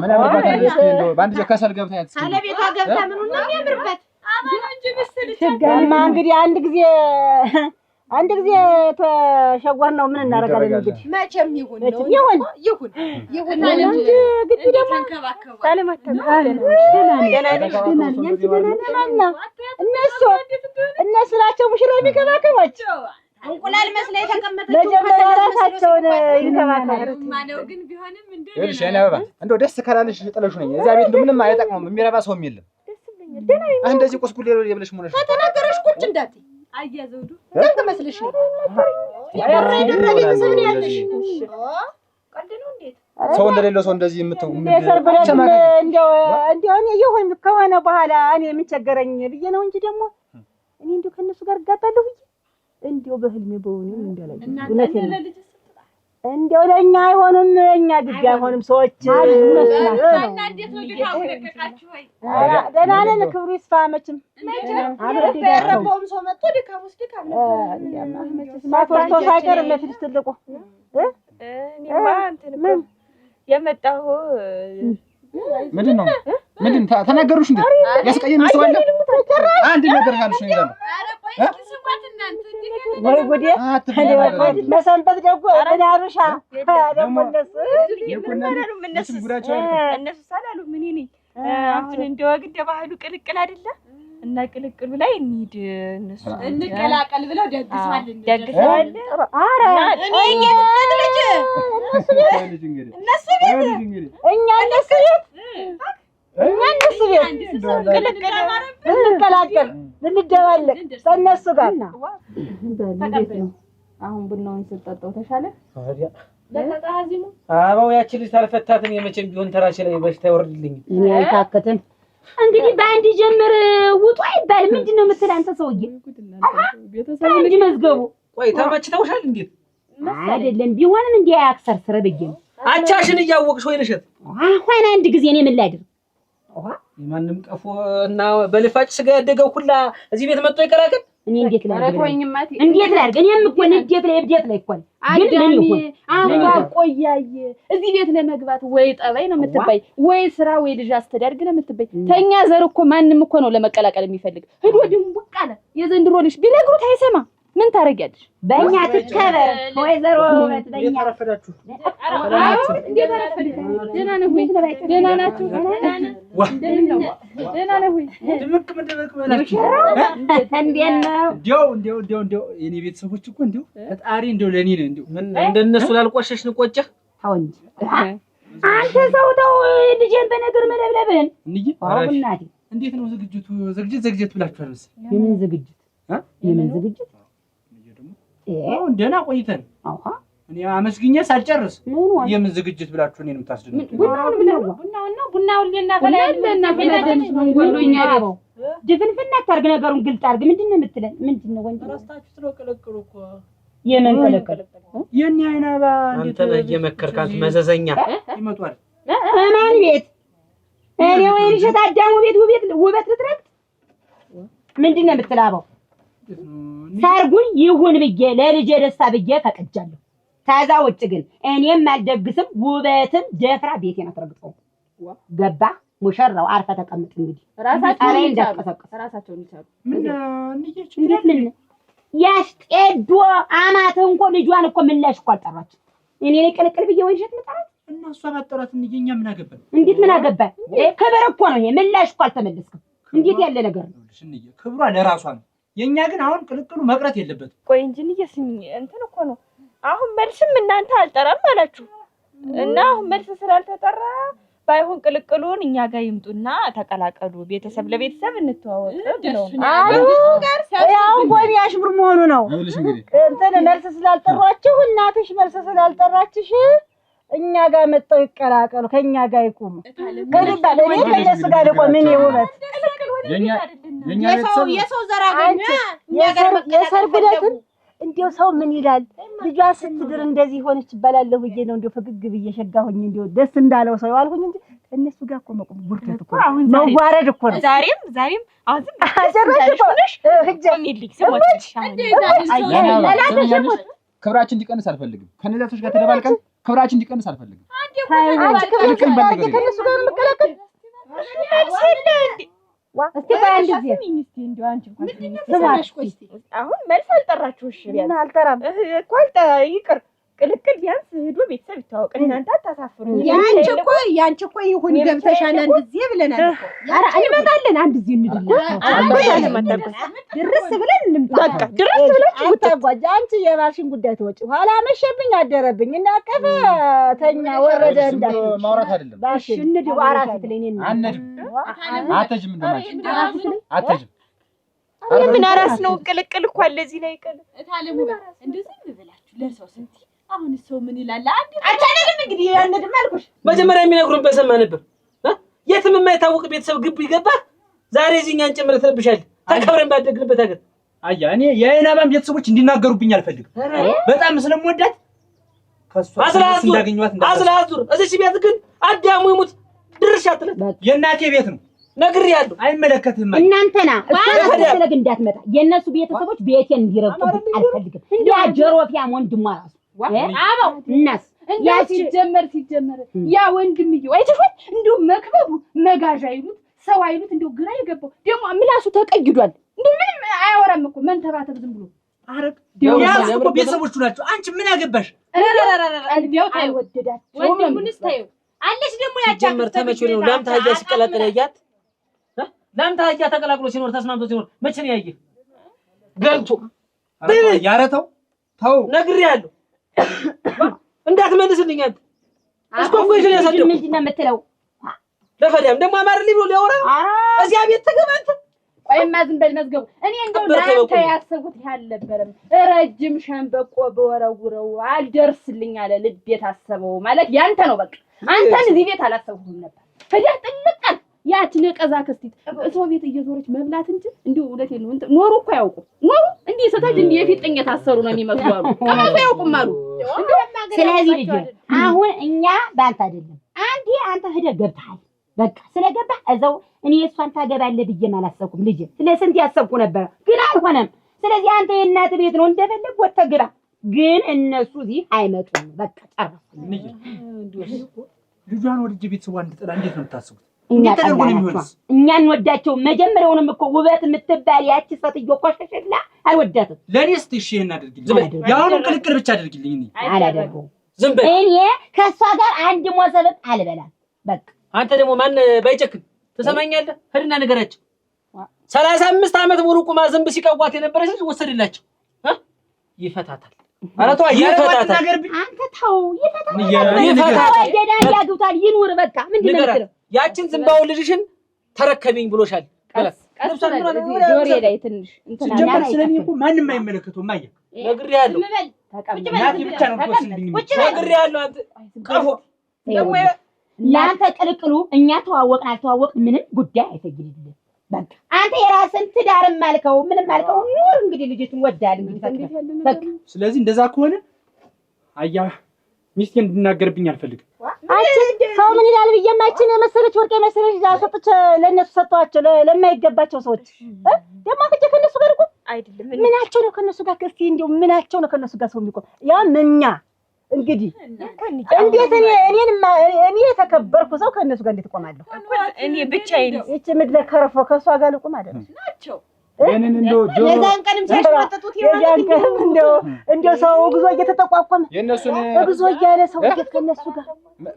ምን አምረባት እንደው ባንድ ጀካሳል ገብታ ያትስ አለ ቤቷ ገብታ ምኑ ነው የሚያምርበት ሸጋማ እንግዲህ አንድ ጊዜ ተሸጓር ነው ምን እናደርጋለን እንግዲህ መቼም ይሁን እንጂ ግድ ደግሞ እነሱ ናቸው ሙሽራ የሚከባከባቸው እንቁላል መስላ የተቀመጠችው መጀመሪያ ራሳቸውን ይንከባከባሉ ማነው ግን ቢሆንም ይልሽ እኔ አበባ እንደው ደስ ካላለሽ ጥለሹ ነኝ እዚያ ቤት ምንም አይጠቅመውም የሚረባ ሰውም የለም እንደዚህ ቁስቁል የብለሽ ሆነሽ ከተናገረሽ ቁጭ እንዳትይ አያዘውዱ ተመስልሽ ያረደ ቤተሰብ ነው ያለሽ ቀልድ ነው እንዴት ሰው እንደሌለው ሰው እንደዚህ የምትው እንደው እኔ ይሁን ከሆነ በኋላ እኔ ምን ቸገረኝ ብዬ ነው እንጂ ደግሞ እኔ እንደው ከነሱ ጋር ጋባለሁ ብዬ እንደው በህልሜ በውኔም እንደላይ እንደው ለኛ አይሆንም እኛ ግድ አይሆንም ሰዎች እና እንዴት ነው ልካው ለቀቃችሁ ወይ ደህና ነን ክብሩ ይስፋ መችም ያረበውም ሰው መጥቶ ድካም ውስጥ ድካም ነበር ማቶቶ ሳይቀር ለትልቅ ትልቁ እኔማ እንትን የመጣሁ ምንድን ተናገሩሽ እንዴ ያስቀየም ሰው አለ አንድ ነገር ካልሽ ነው ይላል ወይ ጉዴ መሰንበት ደግሞ ለዳሩሻ ደግሞ እነሱ ሳላሉ ምን ነኝ አሁን እንደው ግድ ባህሉ ቅልቅል አይደለ እና ቅልቅሉ ላይ እንሂድ እነሱ እንቀላቀል ብለው ደግሰዋል ኧረ እኔ ልጅ እነሱ ቤት እኛ እነሱ ቤት ቅልቅል እንቀላቀል እንደባለቅ በእነሱ ጋር አሁን ቡናውን ስጠጣው ተሻለ ለተቃዚሙ አባው ያቺ ልጅ ታልፈታትን የመቼም ቢሆን ተራሽ ላይ በሽታ ይወርድልኝ እኔ አልታከተም እንግዲህ በአንድ ጀምር ውጡ አይባል ምንድነው የምትል አንተ ሰውዬ ቤተሰብ እንጂ መዝገቡ ቆይ ተመችተውሻል እንዴት አይደለም ቢሆንም እንዴ ያክሰርሰረ በየነ አቻሽን እያወቅሽ ወይ ነሽት አሁን አንድ ጊዜ እኔ ምን ላድርግ የማንም ቀፎ እና በልፋጭ ስጋ ያደገው ሁላ እዚህ ቤት መጥቶ ይቀላቀል እኔ እንዴት ላድርግ እንዴት ላድርግ እኔም እኮ እንዴት ላይ እብዴት ላይ እኮ ግን ምን ይሁን አማ ቆያይ እዚህ ቤት ለመግባት ወይ ጠባይ ነው የምትባይ ወይ ስራ ወይ ልጅ አስተዳድግ ነው የምትባይ ተኛ ዘር እኮ ማንንም እኮ ነው ለመቀላቀል የሚፈልግ ሄዶ ድምቡቅ አለ የዘንድሮ ልጅ ቢነግሩት አይሰማ ምን ታረጋለሽ በእኛ ትከበር ወይዘሮ ውበት በእኛ ተረፈዳችሁ እንዴት አረፈዳችሁ ደህና ነው ወይ ደህና ናችሁ ደህና ነው ወይ ድምቅ በላችሁ እንዴው የኔ ቤተሰቦች እኮ እንዴው ፈጣሪ እንዴው ለኔ ነው እንዴው ምን እንደነሱ ላልቆሸሽን ቆጨህ ታው እንጂ አንተ ሰው ተው ልጄን በነገር መለብለብን እንጂ አራሽ እንዴት ነው ዝግጅት ብላችኋል መሰለኝ የምን ዝግጅት ደህና ቆይተን እኔ አመስግኜ ሳልጨርስ የምን ዝግጅት ብላችሁ እኔን የምታስደንቁ ቡናውን ለና ፈላደን ወንዶኛ አባው ድፍንፍና ታርግ ነገሩን ግልጥ አርግ ምንድነው የምትለን ምንድነው ወንድ ራስታችሁ ስለቀለቀሉ እኮ የምን ቀለቀለ የኔ አይናባ እንዴት እየመከርካት መዘዘኛ ይመጣል ማን ቤት እኔ ወይ ልጅ ታዳሙ ቤት ውበት ልትረግጥ ምንድነው የምትላባው ሰርጉን ይሁን ብዬ ለልጄ ደስታ ብዬ ፈቅጃለሁ ታዛ ውጭ ግን እኔም አልደግስም ውበትም ደፍራ ቤቴን አትረግጠው ገባ ሙሽራው አርፈ ተቀምጥ እንግዲህ ራሳቸውን ይቻሉ ምን ያስጤዶ አማት እንኳን ልጇን እኮ ምላሽ እኮ አልጠራች እኔ ቅልቅል ብዬ ወይሸት መጣራት እና እሷ ባጠራት እንየኛ ምን አገባን እንዴት ምን አገባን ክብር እኮ ነው ይሄ ምላሽ እኮ አልተመለስክም እንዴት ያለ ነገር ነው ክብሯ ለራሷ ነው የኛ ግን አሁን ቅልቅሉ መቅረት የለበትም ቆይ እንጂ ንየስኝ እንትን እኮ ነው አሁን መልስም እናንተ አልጠራም አላችሁ እና አሁን መልስ ስላልተጠራ ባይሆን ቅልቅሉን እኛ ጋር ይምጡና ተቀላቀሉ ቤተሰብ ለቤተሰብ እንተዋወቅ ነው ያው ቆይ ያሽብር መሆኑ ነው እንትን መልስ ስላልጠራችሁ እናትሽ መልስ ስላልጠራችሽ እኛ ጋር መጣው ይቀላቀሉ ከኛ ጋር ይቆሙ ከልባ ለኔ ከነሱ ጋር ልቆም ምን ይውበት የኛ ቤተሰብ የሰው ዘራገኛ የሰርግለትን እንዴው ሰው ምን ይላል ልጇ ስትድር እንደዚህ ሆነች ይባላለሁ ብዬ ነው እንዴው ፈግግ ብዬ ሸጋሁኝ እንዴው ደስ እንዳለው ሰው ያልሁኝ እንጂ እነሱ ጋር እኮ መቆም ጉርተት እኮ መዋረድ እኮ ነው ዛሬም አሁን ክብራችን እንዲቀንስ አልፈልግም ከነዛ ሰዎች ጋር ተደባልቀን ክብራችን እንዲቀንስ አልፈልግም አንቺ ከነሱ ጋር መቀላቀል እስቲ ባንድ ጊዜ እንደው አንቺ እንኳን አሁን መልስ አልጠራችሁ እሺ ቢያንስ አልጠራም እኮ ይቅር ቅልቅል ቢያንስ ሄዶ ቤተሰብ ይታወቅ እናንተ አታሳፍሩ ያንቺ እኮ ይሁን ገብተሻል አንድ ጊዜ ብለናል እኮ ኧረ እንመጣለን አንድ ጊዜ እንድላ ድርስ ብለን እንምጣ በቃ ድርስ ብላችሁ ተጓዥ አንቺ የባልሽን ጉዳይ ተወጪ ኋላ መሸብኝ አደረብኝ እና ቀፈተኛ ወረደ እንዳል ማውራት አይደለም ባሽ እንዲው አራፊት ላይ ነኝ አንድ አተጅም እንደማች አተጅም ምን አራስ ነው ቅልቅል እኮ አለ እዚህ ላይ ቅል እታለሙ እንደዚህ ብላችሁ ለሰው ስንት አሁን ሰው ምን ይላል? አቻለንም እንግዲህ ያንንም አልኩሽ መጀመሪያ የሚነግሩን በሰማ ነበር። የትም የማይታወቅ ቤተሰብ ግብ ይገባ ዛሬ እዚህኛን ጨምረህ ትለብሻለህ። ተከብረን ባደግንበት ሀገር አያ እኔ የአይናባም ቤተሰቦች እንዲናገሩብኝ አልፈልግም። በጣም ስለምወዳት ከሷ አስላዙር እዚህ ቤት ግን አዳሙ ይሙት ድርሻ አትለት የእናቴ ቤት ነው ነግሬያለሁ። አይመለከትህም እናንተና እሷ ስለግ እንዳትመጣ የነሱ ቤተሰቦች ቤቴን እንዲረግጡብኝ አልፈልግም። ያ ጀሮፊያም ወንድሟ ራሱ አባው እናስ ያ ሲጀመር ያ ወንድምዬው አይተሽው እንደው መክበቡ መጋዣ ይሉት ሰው አይሉት እንደው ግራ የገባው ደግሞ ምላሱ ተቀይዷል። እንደው ምንም አያወራም እኮ መንተባተብ ዝም ብሎ አረብ ያው ቤተሰቦቹ ናቸው። አንቺ ምን አገባሽ? እንዴው አይወደዳቸው ወንድሙንስ ታየው አለሽ ደግሞ ያቻምር ተመችቶ ነው ላምታያ ሲቀላቀል ያያት ላምታያ ተቀላቅሎ ሲኖር ተስማምቶ ሲኖር መቼ ነው ያየህ? ገልቶ ያረተው ተው ነግሬያለሁ። እንዳትመልስልኝ አንተ እስኮ ይሽል ያሳደው ምንድነው የምትለው? ለፈዳም ደግሞ አማርልኝ ብሎ ሊያወራ እዚያ ቤት ተገባንተ ቆይማ ዝም በል መዝገቡ። እኔ እንደው ላንተ ያሰቡት ያልነበረም ረጅም ሸንበቆ በወረውረው አልደርስልኝ አለ ልብ የታሰበው ማለት ያንተ ነው። በቃ አንተን እዚህ ቤት አላሰብሁም ነበር። ፈዳም ጥልቃል ያቺ ነቀዛ ከስቲት ሰው ቤት እየዞረች መብላት እንጂ እንደው እውነቴን ነው ኖሩ እኮ ያውቁ ኖሩ እንዲህ ሰታጅ እንዲህ የፊጥኝ የታሰሩ ነው የሚመስሉ አሉ። ከማን ያውቁም አሉ። ስለዚህ ልጅ አሁን እኛ ባንተ አይደለም አንተ ሄደህ ገብተሃል። በቃ ስለገባ እዛው እኔ እሷን ታገባለህ ብዬ አላሰብኩም። ልጅ ስለስንት ያሰብኩ ነበር ግን አልሆነም። ስለዚህ አንተ የእናት ቤት ነው እንደፈለግ ወጥተህ ግባ። ግን እነሱ እዚህ አይመጡም። በቃ ጨረስኩ። ልጇን ወልጄ ቤተሰቧን እንድጠላ እንዴት ነው የምታስቡት? እኛ እንወዳቸው። መጀመሪያውንም እኮ ውበት የምትባል ያቺ ሴትዮ ቆሸሸላ አልወዳትም። ለኔስ እሺ ይሄን አድርጊልኝ። ያሁንም ቅልቅል ብቻ አድርጊልኝ። እኔ አላደርገውም። ዝም በል። እኔ ከሷ ጋር አንድ ሞሰበት አልበላም። በቃ አንተ ደግሞ ማን ባይጨክን ትሰማኛለህ? ሄድና ነገራቸው 35 ዓመት ሙሉ ቁማ ዝንብ ሲቀዋት የነበረች ልጅ ወሰድላቸው። ይፈታታል። ኧረ ተው ይፈታታል። አንተ ተው ይፈታታል። ያግብታል ይኑር። በቃ ምንድን ነው የምትለው? ያችን ዝምባው ልጅሽን ተረከቢኝ ብሎሻል። ጆሬ ላይ ትንሽ እንትና ጀመር ስለኔ እኮ ማንንም አይመለከተውም። አየህ ነግሬያለሁ። እናቴ ብቻ ነው ትወስልኝ። ነግሬያለሁ። አንተ ቀፎ ደግሞ ለአንተ ቅልቅሉ እኛ ተዋወቅን አልተዋወቅን ምንም ጉዳይ አይፈይድልህ። በቃ አንተ የራስን ትዳርም አልከው ምንም አልከው ኑር። እንግዲህ ልጅቱን ወዳል እንግዲህ በቃ ስለዚህ እንደዛ ከሆነ አያ ሚስቴን እንድናገርብኝ አልፈልግም። ሰው ምን ይላል ብዬማችን የመሰለች ወርቅ የመሰለች ዛሰጥች ለነሱ ሰጥቷቸው ለማይገባቸው ሰዎች ደግሞ ከጀ ከነሱ ጋር እኮ አይደለም። ምናቸው ነው ከነሱ ጋር ከስቲ እንደው ምናቸው ነው ከነሱ ጋር ሰው የሚቆም ያ ምንኛ እንግዲህ እንዴት እኔ የተከበርኩ ሰው ከነሱ ጋር እንዴት እቆማለሁ? እኔ ብቻዬን እቺ ምድረ ከረፎ ከሷ ጋር ልቆም አይደለም ናቸው። የኔን እንደው ጆሮ የዛን ቀንም ሲያሽዋጥጡት እንደው ሰው ጉዞ እየተጠቋቆመ የነሱን ጉዞ እያለ ሰው ከነሱ ጋር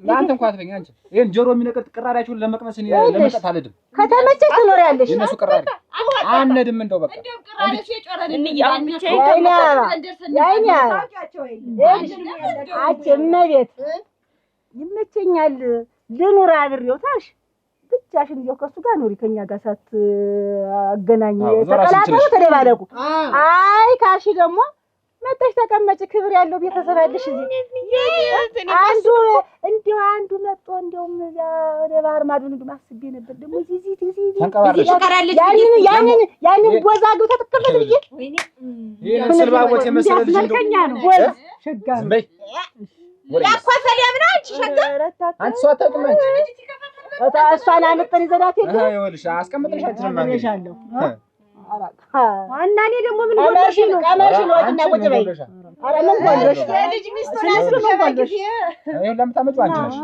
ለአንተ እንኳን አትበኝ አንቺ። ይሄን ጆሮ የሚነቀጥ ቅራሪያችሁን ለመቅመስ ለመቀጥ አልሄድም። ከተመቸሽ ትኖሪያለሽ። የነሱ ቅራሪ አንሄድም። እንደው በቃ እመቤት ይመቸኛል ልኑር አብሬው ታልሽ ብቻሽን ይኸው ከሱ ጋር ኑሪ። ከኛ ጋር ሳትገናኝ ተቀላቀሉ ተደባለቁ። አይ ካልሽ ደግሞ መጣሽ ተቀመጭ። ክብር ያለው ቤተሰብ አለሽ እዚህ። አንዱ መጥቶ እንደውም ወደ ባህር ማዶ እንደውም አስቤ ነበር ደግሞ እዚህ ተንቀባረሽ ያንን ጎዛ ግብ ተተከፈተ ብዬ ይሄን ስልባቦት የመሰለ ልጅ እንደው ሸጋ በይ ያኳፈል ያምና አንቺ ሸጋ አንቺ ሰው አታውቅም። እሷን አመጣን ይዘናት ይሄ ይኸውልሽ አስቀምጥልሽ አትልም ዋና እኔ ደግሞ ምን ጎልሽ ነው ቀመርሽ ነው እና ቁጭ በይ። ኧረ ምን ጎልሽ ልጅ ሚስት ሆነሽ ምን ጎልሽ ይሄን ለምታመጪው አንቺ ነሽ።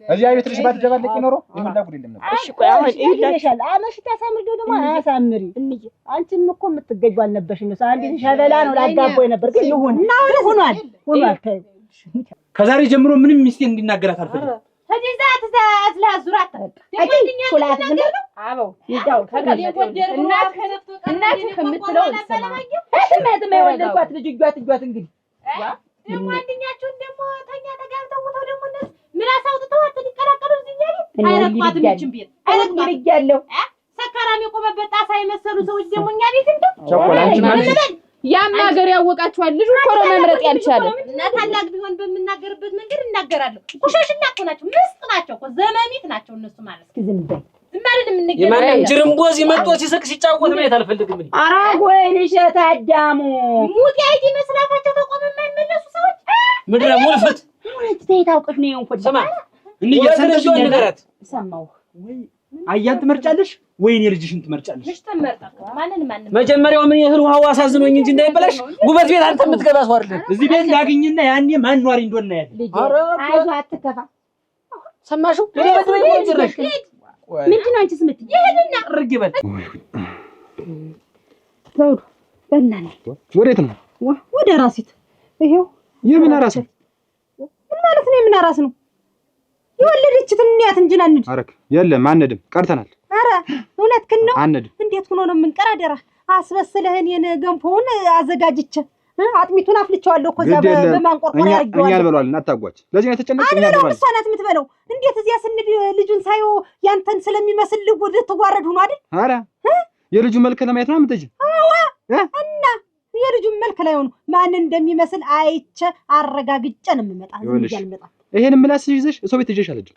እዚህ አቤት ልጅ ባትደባለቂ ኖሮ ይሄን ላጉድ የለም ነበር። እሺ ቆይ አሁን ይልሻል አመሽ ታሳምር ደግሞ አሳምሪ እንዴ አንቺም እኮ የምትገጁ አልነበርሽ ነው አንዴ ሸበላ ነው ላጋቦይ ነበር ግን ይሁን ሆኗል ታዩ። ከዛሬ ጀምሮ ምንም ሚስቴን እንዲናገራት አልፈልግም። ከዲዛት ለዙራት ኩላት ምን ነው አበው ይዳው ከቀደም እናት ከምትለው ሰማ እህትም የወለድኳት ልጅ እጇት እንግዲህ ደግሞ አንደኛቸውን ደግሞ ተኛ ተጋብተው ወጣው ደግሞ እነሱ ምን አሳውጥተው አትሊቀራቀሩ እዚህ አይረቋትም። ይችን ቤት አይረቋትም ብያለሁ። ሰካራም የቆመበት ጣሳ የመሰሉ ሰዎች ደግሞ እኛ ቤት እንደው ቸኮላንቺ ማለት ያም ሀገር ያወቃችኋል። ልጅ እኮ ነው መምረጥ ያልቻለ እና ታላቅ ቢሆን በምናገርበት መንገድ እናገራለሁ። ኩሻሽና እኮ ናቸው፣ ምስጥ ናቸው እኮ ዘመሚት ናቸው እነሱ ማለት ዝም በይ ዝም ማለት ምን ነገር የማንም ጅርምቦዝ ይመጣ ሲስቅ ሲጫወት ማየት አልፈልግም። እኔ ኧረ ወይኔ እሸት አዳሙ ሙት አይዲ መስራታቸው ተቆመ የማይመለሱ ሰዎች ምድረ ሙልፍት ተይ ታውቅሽ ነው እንኳን ስማ እንየሰለሽ ንገራት ሰማው ወይ አያን ትመርጫለሽ ወይ እኔ ልጅሽን ትመርጫለሽ? ልጅ ተመርጣ ማንን መጀመሪያው ምን ይሄን ውሃው አሳዝኖኝ እንጂ እንዳይበላሽ ጉበት ቤት አንተ የምትገባ ሰው አይደለም። እዚህ ቤት ላግኝና ያኔ ማን ኗሪ እንደሆነ ያለ ኧረ አይዞህ አትከፋ ሰማሽው? ለደረሰኝ ወንጀልሽ ምንድን ነው አንቺ ስምት ይሄድና አርግ ይበል ዘውዱ በእናትህ ወዴት ነው? ወደ ራሲት ይሄው የምን ራስ ምን ማለት ነው? የምን ራስ ነው? የወለደችትን እንያት እንጂ አንድ አረክ የለም አንድም ቀርተናል። ኧረ እውነትህን ነው። አንድ እንዴት ሆኖ ነው የምንቀር? አደራ አስበስለህ እኔን ገንፎውን አዘጋጅቼ አጥሚቱን አፍልቼዋለሁ እኮ እዛ በማንቆርቆሪያ አድርጌዋለሁ። እኛ አልበለዋልን አታጓች። ለዚህ ነው የተጨነቀኝ። እኛ አልበለውም፣ እሷ ናት የምትበለው። እንዴት እዚያ ስንድ ልጁን ሳየው ያንተን ስለሚመስል ወደ ተጓረድ ሆኖ አይደል? ኧረ የልጁ መልክ ለማየት ነው የምትሄጂ? አዎ እና የልጁን መልክ ላይ ሆኖ ማን እንደሚመስል አይቼ አረጋግጬ ነው የምመጣ። ዝም ብዬ አልመጣም። ይሄን ምላስ ይዘሽ ሰው ቤት ይዤሽ አለች።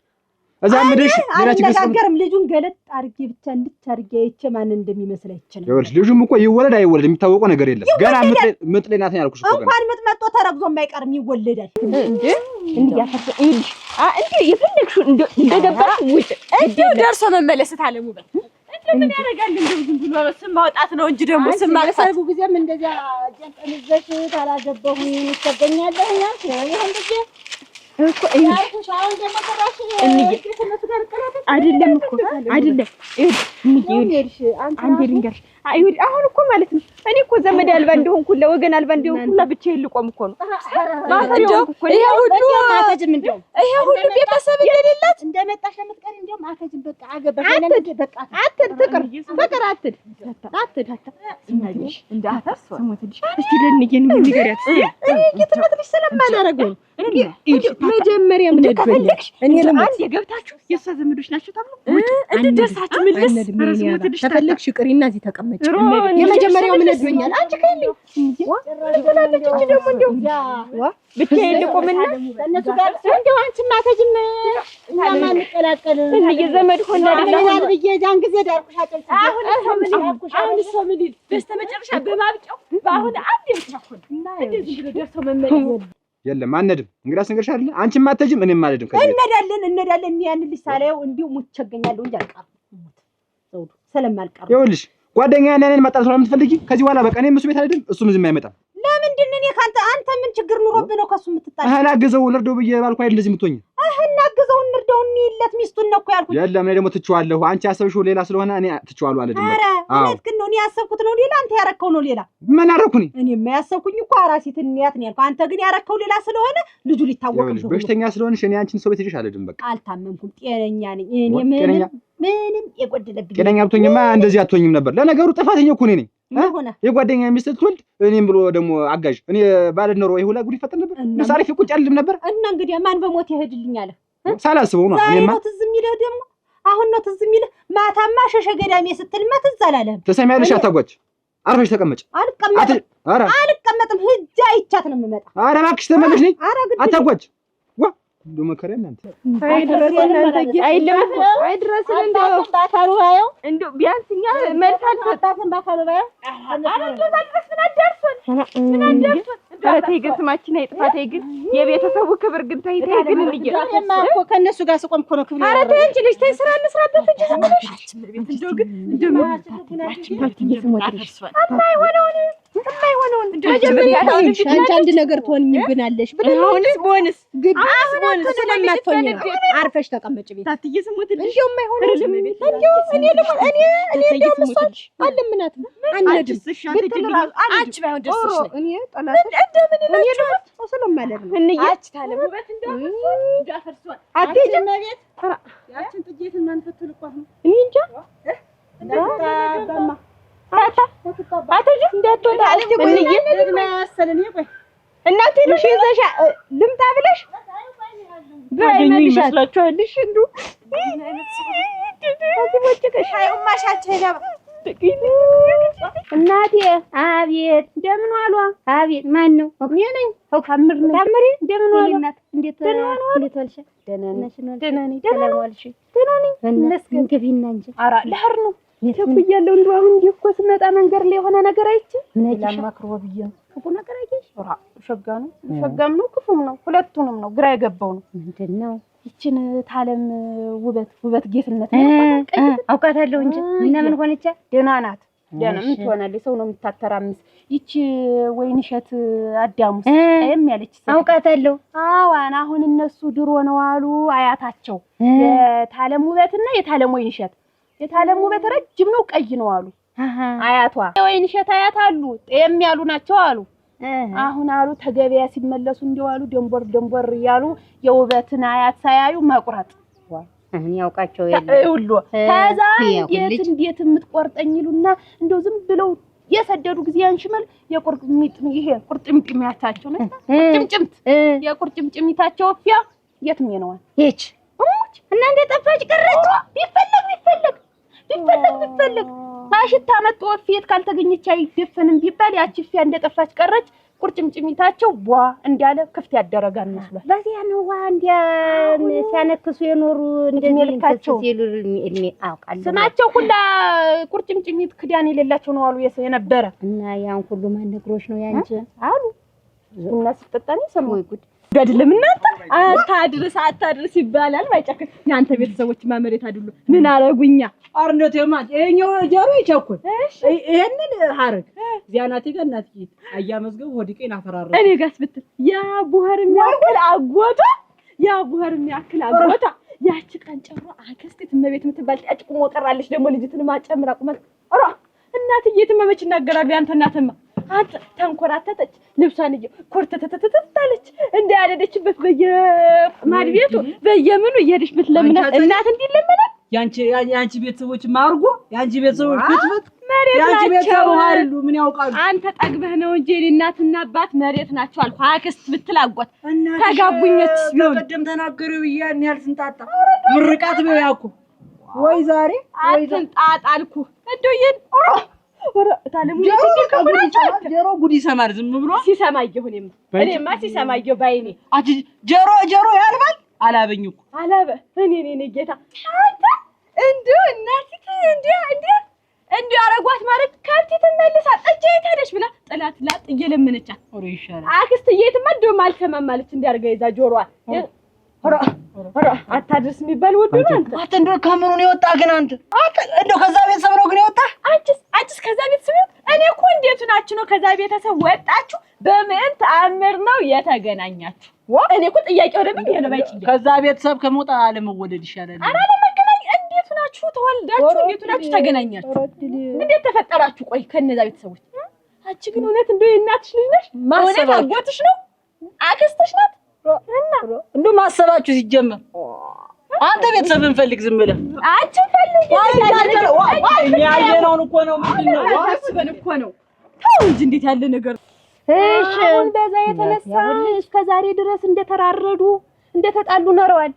እዛ ምድሽ ሌላ ችግር አልነጋገርም። ልጁን ገለጥ አድርጌ ብቻ እንድታርጌ አይቼ ማን እንደሚመስል አይቼ ነው። ይኸውልሽ ልጁም እኮ ይወለድ አይወለድ የሚታወቀው ነገር የለም። ገና ምጥ ላይ ናት ያልኩሽ እኮ እንኳን ምጥ መጥቶ ተረግዞ የማይቀርም ይወለዳል እንዴ እንዲያፈርሰ ይልሽ እንዴ የፈለግሽው እንደገባሽ ውጭ እንዴ ደርሶ መመለስ ታለሙ በል ምን ያደርጋል? እንደው ዝም ብሎ ስም ማውጣት ነው እንጂ ደግሞ ስም ማለት ሰርጉ ጊዜም እንደዚያ ጀንጠንዘሽ ታላገባሁ ይተገኛለህ ያልሽ ይሄን ጊዜ እኮ ያልኩሽ አሁን ደግሞ ተራሽ አይደለም እኮ አይደለም እንዴሽ አንዴ ልንገርሽ አይሁድ አሁን እኮ ማለት ነው እኔ እኮ ዘመድ አልባ እንደሆንኩ ለወገን አልባ እንደሆንኩ ብቻዬን ልቆም እኮ ነው ማፈደው ይሄ ሁሉ ማፈጅም እንደው ይሄ ሁሉ ቤተሰብ እንደሌላት እንደመጣሽ ለምትቀር እንደው ማፈጅም በቃ አገባሽ ለምን በቃ ፍቅር አትድ ስማልሽ እንደ አፈር ስሞትልሽ እስቲ ለንየን ንገሪያት እኔ እየተመጥልሽ ስለማላረገው እንዴ መጀመሪያ ምን እንደፈለግሽ እኔ ለማንድ የገብታችሁ የሷ ዘመዶች ናቸው ታብሎ እንድደርሳችሁ ምልስ ስሞትልሽ ተፈለግሽ ቅሪና እዚህ ተቀመጭ የመጀመሪያው ምን እንደኛል አንቺ ከይልኝ ይብላለች እንጂ ደግሞ እንደው ብቻዬን ልቆምና እነሱ ጋር እንደው አንቺ ማተጅም እኛ ማን እንቀላቀል እየዘመድ ሆነ አይደል ብዬ ጃን ጊዜ ዳርኩሽ አጨልጭ አሁን እሷ ምን ይል በስተመጨረሻ በማብጫው በአሁን አንድ ይቻኩል እንደዚህ ብሎ ደርሶ መመለስ የለም አንድም እንግዳስ ነገርሽ አይደል አንቺ ማተጅም እኔም ማለድም እንሄዳለን ያን ልጅ ሳላየው እንዲሁ ሙት ቸገኛለሁ እንጂ አልቀርም ዘውዱ ስለማልቀር ይኸውልሽ ጓደኛ ያንን ማጣት ነው የምትፈልጊ ከዚህ በኋላ በቃ እኔም እሱ ቤት አይደለም እሱም ዝም አይመጣም ለምንድን ነው እኔ ካንተ አንተ ምን ችግር ኑሮብህ ነው ከሱ የምትጣጣ አላገዘው ልርደው ብዬ ባልኩ አይደል እንደዚህ የምትሆኝ እናግዘው እንርዳው እንይለት ሚስቱን ነው እኮ ያልኩት የለም እኔ ደግሞ ትቼዋለሁ አንቺ ያሰብሽው ሌላ ስለሆነ እኔ ትቼዋለሁ አለ ደግሞ እውነት ግን ነው እኔ ያሰብኩት ነው ሌላ አንተ ያረከው ነው ሌላ ምን አደረኩኝ እኔማ ያሰብኩኝ እኮ አራሲት እንያት ነው ያልኩት አንተ ግን ያረከው ሌላ ስለሆነ ልጁ ሊታወቅ ነው በሽተኛ ስለሆንሽ እኔ አንቺን ሰው ቤት ይዤሽ አልሄድም በቃ አልታመምኩም ጤነኛ ነኝ እኔ ምንም የጎደለብኝ ጤነኛ ብትሆኝማ እንደዚህ አትሆኝም ነበር ለነገሩ ጥፋተኛ እኮ እኔ ነኝ የጓደኛ ሚስት ትወልድ እኔም ብሎ ደግሞ አጋዥ እኔ ባለድ ኖሮ ይሁላ ጉድ ይፈጠር ነበር ሳሪፍ ቁጭ አልልም ነበር እና እንግዲህ ማን በሞት ይሄድልኝ አለ ሳላስበው ነው እኔማ ትዝ የሚልህ ደግሞ አሁን ነው ትዝ የሚልህ ማታማ ሸሸ ገዳሜ ስትልማ ትዝ አላለህም ተሰሚያለሽ አታጓች አርፈሽ ተቀመጭ አልቀመጥም ሂጅ አይቻት ነው የምመጣ ኧረ እባክሽ ተመለሽ ነኝ አታጓች ዋ እንደው መከራ እናንተ አይድረስ እንደው ባካሩ ባየው እንደው ቢያንስኛ መልስ አልሰጣትም ባካሩ ባየው ምን አደርሶን ኧረ ተይ ግን ስማችን አይጥፋ ተይ ግን የቤተሰቡ ክብር ግን ተይ ግን እንየማ እኮ ከነሱ ጋር ስቆም እኮ ነው ክብር ኧረ ተይ እንጂ ልጅ ተይ ስራ እንስራበት እንጂ ዝም ብለሽ እንደው ግን የማይሆነውን መጀመሪያ አንቺ አንድ ነገር ትሆንብናለሽ አሁንስ ቦንስ ስለማትሆኝ ነው አርፈሽ ተቀመጭ ቤት ታትዬ ስሞትልሽ እንደው የማይሆነው እንደው እኔ እንደው መስዋዕት አለምናት አንነድም አንቺ ባይሆን ደስሽ እኔ ጠላት እንደምን ነው ስለማለር ነው እንያች ታለም ውበት እንደው እንዳፈርሷል አትሄጂም ቤት ያችን ጥጄትን ማን ፈትልኳት ነው እኔ እንጃ እንዳታባማ አትሄጂም እንዳትወጣ እንዬ ማያሰልን ቆይ እናቴ ልሽ ይዘሻ ልምጣ ብለሽ ታገኙ ይመስላችኋል? እሺ እንደው እናቴ አቤት፣ እንደምን ዋሉ? አቤት፣ ማን ነው? እኔ ነኝ። ታምር ነኝ። ታምሪ፣ እንደምን ዋሉ? እናት እንዴት ዋልሽ? ደህና ነሽ? ደህና ነኝ። ደህና ዋልሽ? ደህና ነኝ። እነስከን ግቢና እንጂ ኧረ ልሄድ ነው ተብያለሁ። እንደው አሁን እንዲህ እኮ ስመጣ መንገድ ላይ የሆነ ነገር አይቼ ላማክሮ ብዬ ነው። ክፉ ነገር አየሽ? ኧረ ሸጋ ነው፣ ሸጋም ነው ክፉም ነው፣ ሁለቱንም ነው። ግራ የገባው ነው። ምንድን ነው? ይችን ታለም ውበት ጌትነት ነው አውቃታለሁ እንጂ እና ምን ሆነች? ደህና ናት። ደህና ምን ትሆናለች? ሰው ነው የምታተራምስ። ይቺ ወይንሸት አዳሙስ ያለች አውቃታለሁ። አዋን አሁን እነሱ ድሮ ነው አሉ አያታቸው የታለም ውበትና የታለም ወይንሸት። የታለም ውበት ረጅም ነው ቀይ ነው አሉ አያቷ። ወይንሸት አያት አሉ ጤም ያሉ ናቸው አሉ። አሁን አሉ ተገበያ ሲመለሱ እንደዋሉ ደንቦር እያሉ የውበትን አያት ሳያዩ መቁረጥ እኔ ያውቃቸው ሁሉ ታዛ እንዴት የምትቆርጠኝ ይሉና እንደው ዝም ብለው የሰደዱ ጊዜ አንሽመል ቁርጭምጭሚታቸው ነው ቁርጭምጭምት የቁርጭምጭሚታቸው ፊያ የትም ነዋል እቺ እና እንደ ጠፋች ቀረች። ቢፈልግ ታሽታ መጥቶ ወፊት ካልተገኘች አይደፈንም ቢባል ያቺ ፊያ እንደ ጠፋች ቀረች። ቁርጭምጭሚታቸው ቧ እንዳለ ክፍት ያደረጋን መስሏል። በዚያ ነው እንዲያ ሲያነክሱ የኖሩ እንደሚልካቸው እድሜ አውቃለሁ። ስማቸው ሁላ ቁርጭምጭሚት ክዳን የሌላቸው ነው አሉ የነበረ እና ያን ሁሉ ማን ነግሮሽ ነው ያንቺ አሉ እና ስትጠጣኒ ሰሞይ ጉድ ገድልም እናንተ አታድርስ ይባላል። ማይጨክን ያንተ ቤተሰቦች ማመሬት አይደሉ ምን አረጉኛ? አርነቴ ማት እኛው ጀሮ ይቸኩል ይሄንን ሀረግ ዚያናቴ ገናት ይት አያመዝገብ ወዲቄን አፈራረ እኔ ጋስ ብትል ያ ቡሃር የሚያክል አጎታ ያቺ ቀንጨሮ አክስት ትመቤት የምትባል አጭቁሞ ቀራለች። ደግሞ ልጅትን ማጨምራ ቁመት አራ እናትዬ ትመመች እናገራሉ። ያንተ እናትማ አንተ ተንኮራተተች ልብሷን ኮርተተተተታለች እንዳያደደችበት በየማድቤቱ በየምኑ እየሄደች ብትለምና እናት እንዲለምና ያንቺ ቤተሰቦች ማርጎ ያንቺ ቤተሰቦች ፍትፍት ያንቺ ቤተሰቦች አይደሉ ምን ያውቃሉ? አንተ ጠግበህ ነው እንጂ እናትና አባት መሬት ናቸው አልኩ። አክስት ብትላጓት ተጋቡኝች ቢሆን ቀደም ተናገሪው ያን ያህል ስንጣጣ ምርቃት ነው ያኩ ወይ ዛሬ ወይ ስንጣጣልኩ እንደውየን ወራ ታለሙ ጀሮ ጉድ ይሰማል። ዝም ብሎ ሲሰማየው እኔማ ሲሰማየው ባይኔ አጂ ጀሮ ያልባል አላበኝ እኮ አላበ እኔ ጌታ አንተ እናትህ እንዴ አረጓት ማለት ከብት ተመለሳ ጠጄ ታደሽ ብላ ጥላት ላጥ እየለመነቻት ኦሬ ይሻላል። አክስትዬትማ እንደውም አልሰማም ማለች እንዲያርጋ ይዛ ጆሮዋ ኧረ አታድርስ የሚባል ወዶ ነው። አንተ እንደው ከምኑ ነው የወጣ ግን አንተ እንደው ከዛ ቤተሰብ ነው ግን የወጣ አንቺስ ከዛ ቤተሰብ እኔ እኮ እንዴት ናችሁ ነው ከዛ ቤተሰብ ወጣችሁ? በምን ተአምር ነው የተገናኛችሁ? እኔ እኮ ጥያቄው ደግሞ የለባይጭ ከዛ ቤተሰብ ከመውጣ አለመወለድ ይሻላል። አራ ለመገናኝ እንዴት ናችሁ ተወልዳችሁ እንዴት ናችሁ ተገናኛችሁ? እንዴት ተፈጠራችሁ? ቆይ ከነዛ ቤተሰቦች አንቺ ግን እውነት እንደው የእናትሽ ልጅ ነሽ? እውነት አጎትሽ ነው? አክስትሽ ናት? እንደው ማሰባችሁ ሲጀመር አንተ ቤተሰብን ፈልግ ዝም ብለህ አንቺ ፈልግ ያየነውን እኮ ነው ምንድነው አስበን እኮ ነው። ተው እንጂ እንዴት ያለ ነገር እሺ። አሁን በዛ የተነሳ እስከ ዛሬ ድረስ እንደተራረዱ እንደተጣሉ ኖረዋል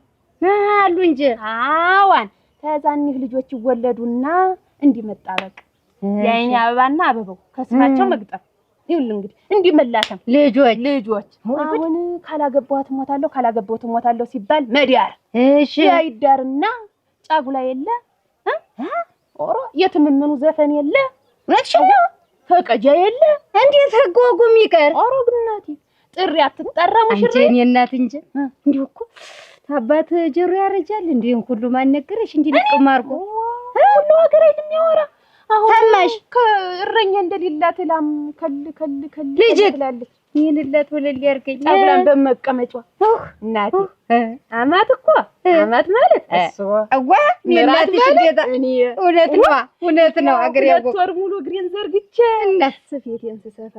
አሉ እንጂ አዋን ተዛኒህ ልጆች ይወለዱና እንዲመጣበቅ የአይኔ አበባና አበባው ከስማቸው መግጠም ይሁን እንግዲህ እንዲመላከም ልጆች አሁን ካላገባሁት ሞታለሁ ሲባል መዲያር እሺ ያይዳርና ጫጉላ የለ ኦሮ የትምምኑ ዘፈን የለ ወጥሽው ፈቀጃ የለ እንዴት ህጎጉም ይቀር ኦሮ ግናቲ ጥሪ አትጠራ ሙሽራ አንቺ እኔ እናት እንጂ እንዲሁ እኮ አባት ጀሮ ያረጃል እንዴን ሁሉ ማን ነገረሽ እንዴ ልቅማርጎ ሁሉ ሀገር የሚያወራ አሁን ሰማሽ ከእረኛ እንደሌላት ላም ከል ልጅ ትላለች። ይሄንለት ወለል ያርገኝ አብራን በመቀመጫው እናቴ አማት እኮ አማት ማለት እሱ አዋ ሚላትሽ ጌታ እኔ እውነት ነው አገር ያጎ ወር ሙሉ ግሪን ዘርግቼ ስፌቴን ስሰፋ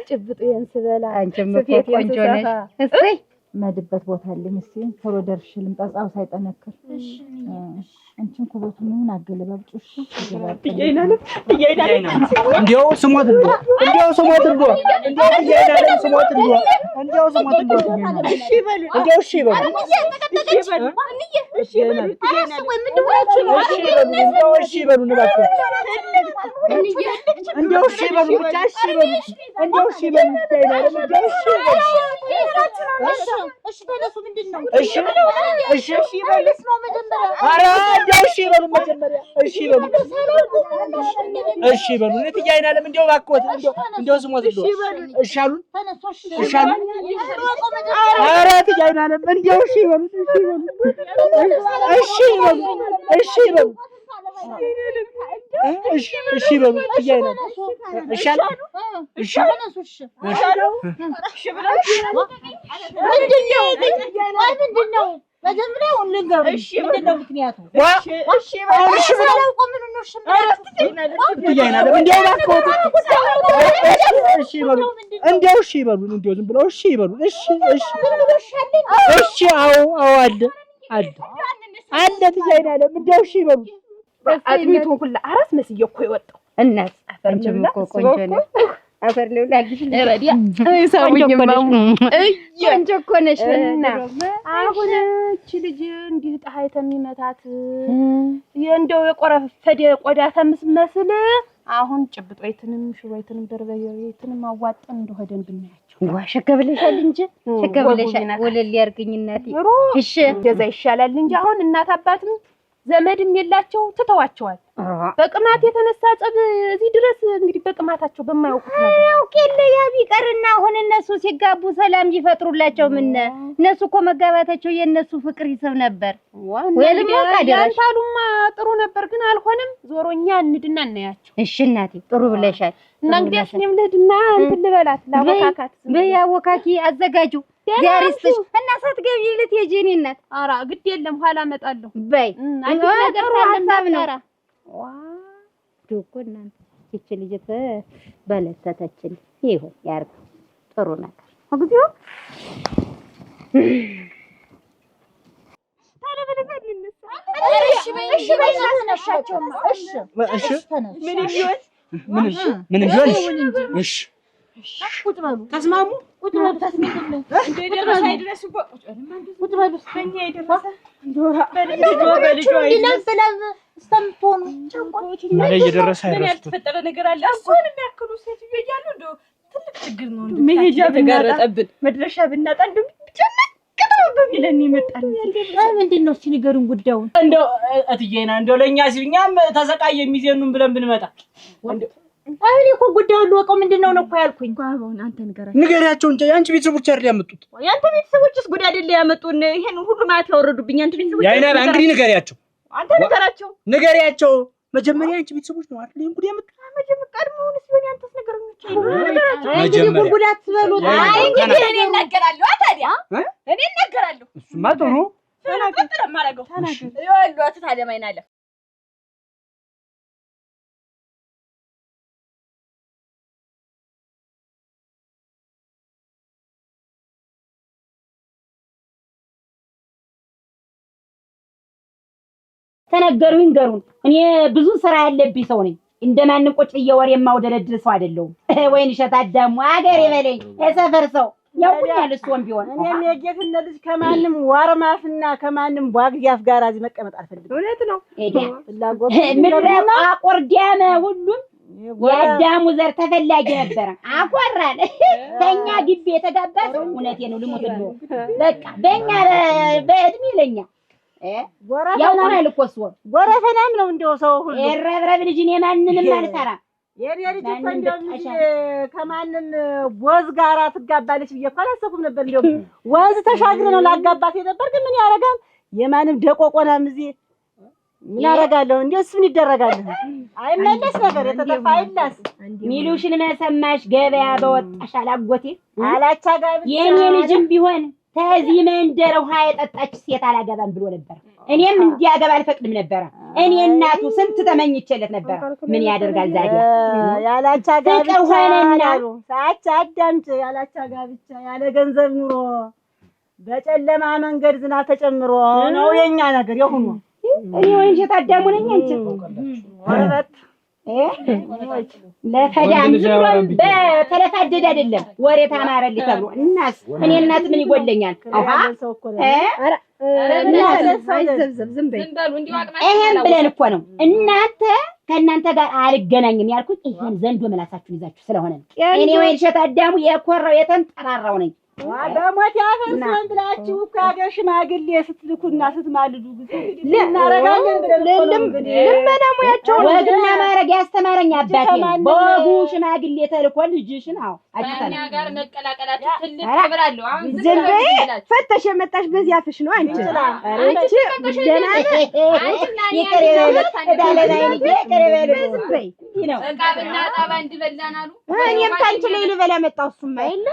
ጭብጤን ስበላ ስፌቴን ቆንጆ ነሽ እሰይ መድበት ቦታ አለኝ። እስኪ ቶሎ ደርሽ ልምጣ ጻው ሳይጠነክር እሺ አንቺን ኩበቱ ምን አገለባብጦሽ ይገባል። እንዴው ስሞት እንዴው እንዲያው ስሞት እንዶ እንዲያው እያይናለም ስሞት እንዶ እንዲያው ስሞት እንዶ እሺ በሉ እንዲያው እሺ በሉ እሺ በሉ እሺ በሉ እሺ በሉ እባክህ እንዲያው እሺ በሉ ብቻ እሺ በሉ እንዲያው እሺ በሉ እያይናለም እንዲያው እሺ እሺ ተነሱ ምንድነው እሺ እሺ እሺ በሉ ኧረ እንዲያው እሺ በሉ መጀመሪያ እሺ በሉ እሺ በሉ እኔ እያይናለም እንዲያው እባክዎት እንዲያው ስሞት እንዶ እሺ አሉን እሺ አሉን ኧረ እያይናለም እንዲያው እሺ በሉ እሺ በሉ እሺ በሉ እሺ በሉ እያይናለም እሺ አሉ እሺ ምንድነው መጀመሪያው ልንገር እሺ ምንድነው ምክንያቱ እሺ እያይናለም እንዲያው እባክዎት እሺ በሉ እንዲያው እሺ በሉ እንዲያው ዝም ብለው እሺ በሉ እሺ እሺ እሺ አዎ አለ እያይናለም እንዲያው እሺ በሉ አጥሚቱ ሁላ አራስ መስዬ እኮ የወጣው እናት አንቺም እኮ ቆንጆ ነሽ። አፈር ልብላልሽ ረዲያ ሰውዬማ ቆንጆ እኮ ነሽ። እና አሁን እቺ ልጅ እንዲህ ፀሐይ ተሚመታት እንደው የቆረፈደ ቆዳ ተምስመስል አሁን ጭብጦይትንም ሽሮይትንም በርበሬይትንም አዋጠን እንደሆደን ብናያቸው ዋ ሸከብለሻል እንጂ ሸከብለሻል። ወለል ያርግኝ እናቴ። እሺ እንደዛ ይሻላል እንጂ አሁን እናት አባትም ዘመድም የላቸው ትተዋቸዋል። በቅማት የተነሳ ጸብ እዚህ ድረስ እንግዲህ በቅማታቸው በማያውቁት ነገር ያውቄለ ያ ቢቀርና አሁን እነሱ ሲጋቡ ሰላም ይፈጥሩላቸው። ምን እነሱ እኮ መጋባታቸው የነሱ ፍቅር ይስብ ነበር። ወይም ያንታሉማ ጥሩ ነበር ግን አልሆነም። ዞሮኛ እንድና እናያቸው። እሺ እናቴ ጥሩ ብለሻል። እና እንግዲህ እኔም ልሂድና እንትን ልበላት ላወካካት በያወካኪ አዘጋጁ ዛሬስጥሽ እና ሳትገቢ ልትሄጂ እኔ እናት። ኧረ ግድ የለም ኋላ እመጣለሁ። በይ አንቺ ነገር ታለምታራ ዋ ዶኮ እናንተ እቺ ልጅ በለተተችን ይሁን ያርግ ጥሩ ነገር ወግዲው ምን ቢሆን እሺ ቁጭ በሉ ተስማሙ። ቁጭ በሉ ተስማሙ። እንደደረሰ አይደረስ እኮ ቁጭ በሉ በእኛ የደረሰ በልጇ ላይ የደረሰ አይደረስ ያልተፈጠረ ነገር አለ። እሱን የሚያክሉ ሴትዮ እያሉ እንደው ትልቅ ችግር ነው። መሄጃ ተጋረጠብን መድረሻ ብናጣ እንደው በሚለን ይመጣል። ምንድን ነው እስኪ ንገሩን ጉዳዩን። እንደው እትዬና እንደው ለእኛ ሲል እኛም ተሰቃየ የሚዜኑን ብለን ብንመጣ አሁን እኮ ጉዳዩን ልወቀው ምንድነው ነው እኮ ያልኩኝ። አሁን አንተ ንገሪያቸው እንጂ አንቺ ቤተሰቦች አይደል ያመጡት? ያንተ ቤተሰቦችስ ጉድ አይደል ያመጡን? ይሄን ሁሉ ማለት ያወረዱብኝ አንተ ቤተሰቦች ያይና እንግዲህ ንገሪያቸው። አንተ ንገሪያቸው መጀመሪያ አንቺ ቤተሰቦች ነው አይደል ይሄን ጉድ ያመጡት? መጀመሪያ ቀድሞውንስ ቢሆን ያንተስ ነገርኞች እንግዲህ ጉድ አትበሉ። አይ እንግዲህ እኔ እናገራለሁ። ታዲያ እኔ እናገራለሁ። እሱማ ጥሩ ተናገር ማረገው ይወልዷት ታዲያ ማይናለ ተነገሩኝ ገሩን እኔ ብዙ ስራ ያለብኝ ሰው ነኝ። እንደማንም ቁጭ እየወር የማውደለድል ሰው አይደለሁም። ወይን እሸት አዳሙ አገር ይበለኝ የሰፈር ሰው ያውቁኛል። እሱም ቢሆን እኔም የጌትነት ልጅ ከማንም ዋርማፍና ከማንም ቧግያፍ ጋር እዚህ መቀመጥ አልፈልግም። እውነት ነው። ፍላጎት ምድረም አቆርዲያመ ሁሉም የአዳሙ ዘር ተፈላጊ ነበረ። አቆራለ ከኛ ግቢ የተጋባ ሰው እውነቴ ነው። ልሞት ነው በቃ በእኛ በእድሜ ለኛ ያው ነው ልኮስ ጎረፈናም ነው እንደው ሰው ሁሉ የረብረብ ልጅ እኔ ማንንም አልሰራም። የኔ ልጅ እኮ እንደው ከማንም ቦዝ ጋራ ትጋባለች ብዬ እኮ አላሰብኩም ነበር። እንደው ወንዝ ተሻግረ ነው ላጋባት የነበር ግን ምን ያረጋል የማንም ደቆቆናም እዚህ ምን ያረጋለሁ? እንደው ምን ይደረጋል? አይመለስ ነገር የተተፋ አይላስ ሚሉሽን መሰማሽ ገበያ በወጣሽ አላጎቴ አላቻ ጋር የኔ ልጅም ቢሆን ተዚህ መንደር ውሃ የጠጣች ሴት አላገባም ብሎ ነበር። እኔም እንዲያገባ አልፈቅድም ነበር። እኔ እናቱ ስንት ተመኝቼለት ነበር። ምን ያደርጋል ዛሬ ያላቻ ጋብቻ ያሉ ሳቻ አዳምጥ ያላቻ ጋብቻ ያለ ገንዘብ ኑሮ በጨለማ መንገድ ዝናብ ተጨምሮ ነው የኛ ነገር የሆኑ እኔ ወይን እሸት አዳሙ ነኝ። አንቺ ወረት ለፈዳም ዝም ብሎ በተለፋደድ አይደለም ወሬ ታማረልኝ ተብሎ እናስ እኔ እናት ምን ይጎለኛል? ይሄን ብለን እኮ ነው እናንተ ከእናንተ ጋር አልገናኝም ያልኩት ይሄን ዘንዶ ምላሳችሁን ይዛችሁ ስለሆነ ነው። እኔ ወይ እሸት አዳሙ የኮራው የተንጠራራው ነኝ። በሞት ያፈርሰን ብላችሁ እኮ ሀገር ሽማግሌ ስትልኩና ስትማልዱ ጊዜ ልናረጋለን ብለን ልመና ሙያቸው ወግና ማረግ ያስተማረኝ አባቴ በወጉ ሽማግሌ ተልኮ ልጅሽን አዎ እኛ ጋር መቀላቀላችሁ ትልቅ ክብር አለው። አሁን ዝም በይ ፈተሽ የመጣሽ በዚህ አፍሽ ነው አንቺ አንቺ ደህና ይቅር ይበሉት እዳለናይ ይቅር ይበሉት ዝም በይ ነው ዕቃብና ጣባ እንድበላን አሉ። እኔም ታንቺ ላይ ልበላ መጣሁ እሱማ የለ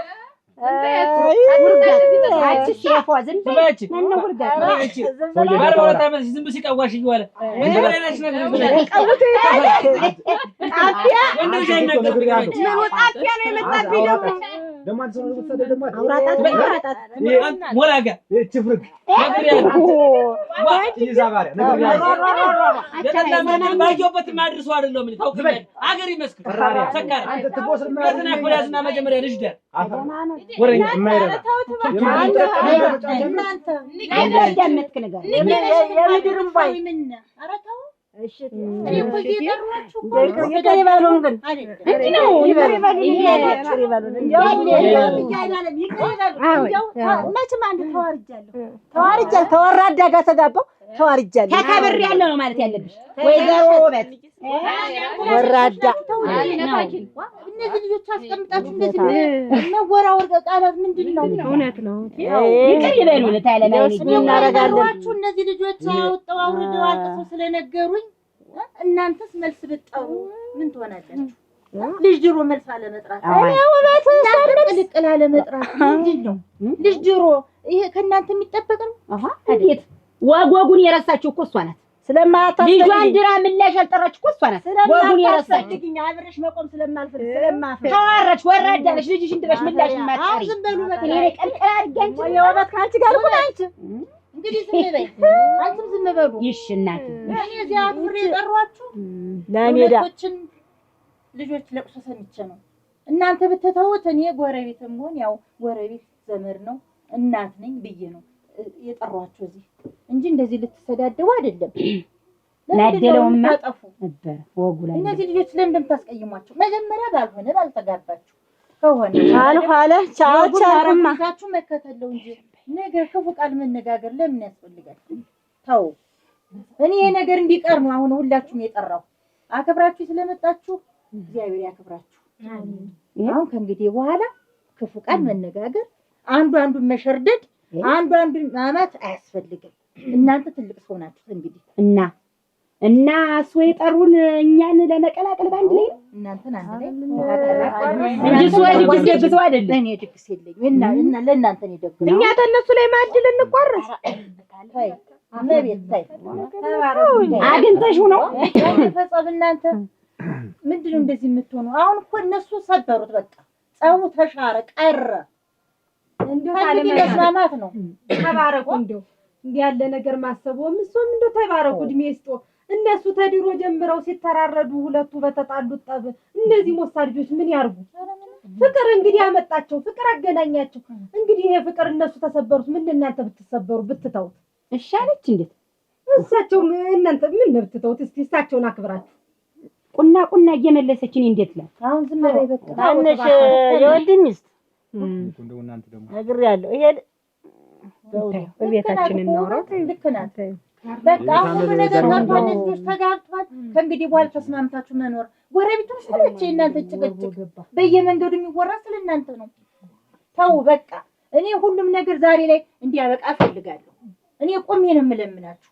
ወረኛ የማይረባ ተወራዳ ጋር ተጋባው ተዋርጃለሁ ተከብሬያለሁ ነው ማለት ያለብሽ ወይዘሮ ውበት ወራዳ እነዚህ ልጆች አስቀምጣችሁ እንደዚህ መወራወር ቃላት ምንድነው? እውነት ነው። ይቅር ይበሉ ለታለማይ እናረጋለን። እነዚህ ልጆች አውጣው አውርደው አልቀሰው ስለነገሩኝ እናንተስ መልስ ብትጠሩ ምን ትሆናላችሁ? ልጅ ድሮ መልስ አለ መጥራት ቅልቅል አለ መጥራት ምንድነው? ልጅ ድሮ ይሄ ከእናንተ የሚጠበቅ ነው። እንዴት ወጎጉን የረሳችሁ እኮ እሷ ናት። ልጇን ድራ ምላሽ ያልጠራች እኮ እሷ ናት። ወጉን የረሳች አብረሽ መቆም ስለማልፈልግ ስለማፈር ተዋረች ወራዳለች ልጅሽን ድረሽ ምላሽ ማጣሪ ዝም በሉ እኔ ቀልቀል አድርጋንቺ የውበት ካንቺ ጋር እኮ አንቺ እንግዲህ ዝም በይ አንቺም ዝም በሉ። ይሽ እናት እኔ እዚያ አፍሬ የጠሯችሁ ለሜዳችን ልጆች ለቅሶ ሰምቼ ነው። እናንተ ብትተውት እኔ ጎረቤትም ሆን ያው ጎረቤት ዘመድ ነው እናት ነኝ ብዬ ነው የጠሯችሁ እዚህ እንጂ እንደዚህ ልትሰዳደቡ አይደለም። ናደለውማ ታጠፉ ነበር ወጉ ላይ እነዚህ ልጆች ለምን እንደምታስቀይሟቸው መጀመሪያ ባልሆነ ባልተጋባችሁ ከሆነ አልኋለ ቻቻችሁ መከተለው እንጂ ነገር ክፉ ቃል መነጋገር ለምን ያስፈልጋል? ተው እኔ ነገር እንዲቀር ነው አሁን ሁላችሁም የጠራው። አከብራችሁ ስለመጣችሁ እግዚአብሔር ያከብራችሁ። አሁን ከእንግዲህ በኋላ ክፉ ቃል መነጋገር አንዱን መሸርደድ አንዱን ማማት አያስፈልግም። እናንተ ትልቅ ሰው ናችሁ እንግዲህ እና እሱ የጠሩን እኛን ለመቀላቀል ባንድ ላይ እናንተን አንድ ላይ እንጂ እሱ ድግስ አይደለም። እኔ ድግስ የለኝም እና ለእናንተ ነው ደግስ እኛ ተነሱ ላይ ማድል እንቆርስ አመቤት ታይ አግንተሽው ነው ተፈጸም። እናንተ ምንድነው እንደዚህ የምትሆኑ? አሁን እኮ እነሱ ሰበሩት በቃ ጸቡ ተሻረ ቀረ። እንደው መስማማት ነው። ተባረኩ። እንደው እንዲህ ያለ ነገር ማሰቡም እሱም እንደው ተባረኩ እድሜ ይስጦ። እነሱ ተድሮ ጀምረው ሲተራረዱ ሁለቱ በተጣሉት ጠብ እነዚህ ሞሳ ልጆች ምን ያርጉ? ፍቅር እንግዲህ ያመጣቸው ፍቅር አገናኛቸው። እንግዲህ ይሄ ፍቅር እነሱ ተሰበሩት ምን እናንተ ብትሰበሩ ብትተውት እሻለች እንዴት? እሳቸው እናንተ ምን ብትተውት? እስቲ እሳቸውን አክብራችሁ ቁና እየመለሰችን እንዴት ላይ አሁን ዝም በይ በቃ ታነሽ የወንድም ሚስት እንደው እናንተ ደግሞ ነግሬያለሁ። ይሄ በቤታችን እናወራው ልክ ናት። በቃ አሁን ነገር ታርቷል። ልጆች ተጋብቷል። ከእንግዲህ በኋላ ተስማምታችሁ መኖር። ጎረቤቶች ስለች እናንተ ጭቅጭቅ በየመንገዱ የሚወራ ስለእናንተ ነው። ተው በቃ እኔ ሁሉም ነገር ዛሬ ላይ እንዲያበቃ እፈልጋለሁ። እኔ ቆሜ ነው የምለምናችሁ።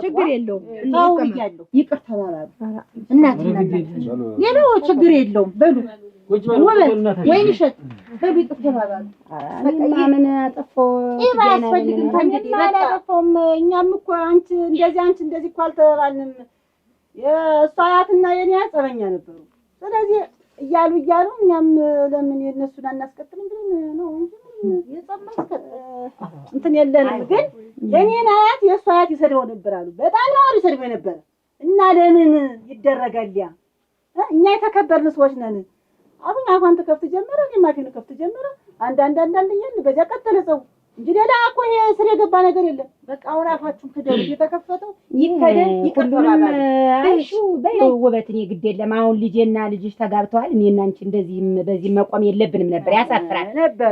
ችግር የለውም። ይቅር ተባባሉ። እናትና ሌላው ችግር የለውም። በሉ ወይን እሸት በሉ ይቅር ተባባሉ። ምን አጠፋው? ይሄ አያስፈልግም። ከእንግዲህ አላጠፋውም። እኛም እኮ አንቺ እንደዚህ እኮ አልተባልንም። የእሷ አያትና የኔ ጸበኛ ነበሩ። ስለዚህ እያሉ እኛም ለምን የነሱን አናስቀጥልም ብለን ነው እንጂ እንትን የለንም። ግን የኔን አያት የእሱ አያት ይሰድበው ነበር አሉ። በጣም ነው ይሰድበው ነበር። እና ለምን ይደረጋል? ያ እኛ የተከበርን ሰዎች ነን። አሁን አፏን ትከፍት ጀመረ፣ እኔም አፌን ከፍት ጀመረ። አንዳንድ እያልን በዚያ ቀጠለ ሰው እንጂ ሌላ እኮ ይሄ ስር የገባ ነገር የለም። በቃ አሁን አፋችሁን ክደሩ። የተከፈተው ይከደን ይከደን። እሺ በይው ውበት፣ እኔ ግድ የለም። አሁን ልጄና ልጅሽ ተጋብተዋል። እኔና አንቺ እንደዚህ በዚህ መቆም የለብንም ነበር። ያሳፍራል።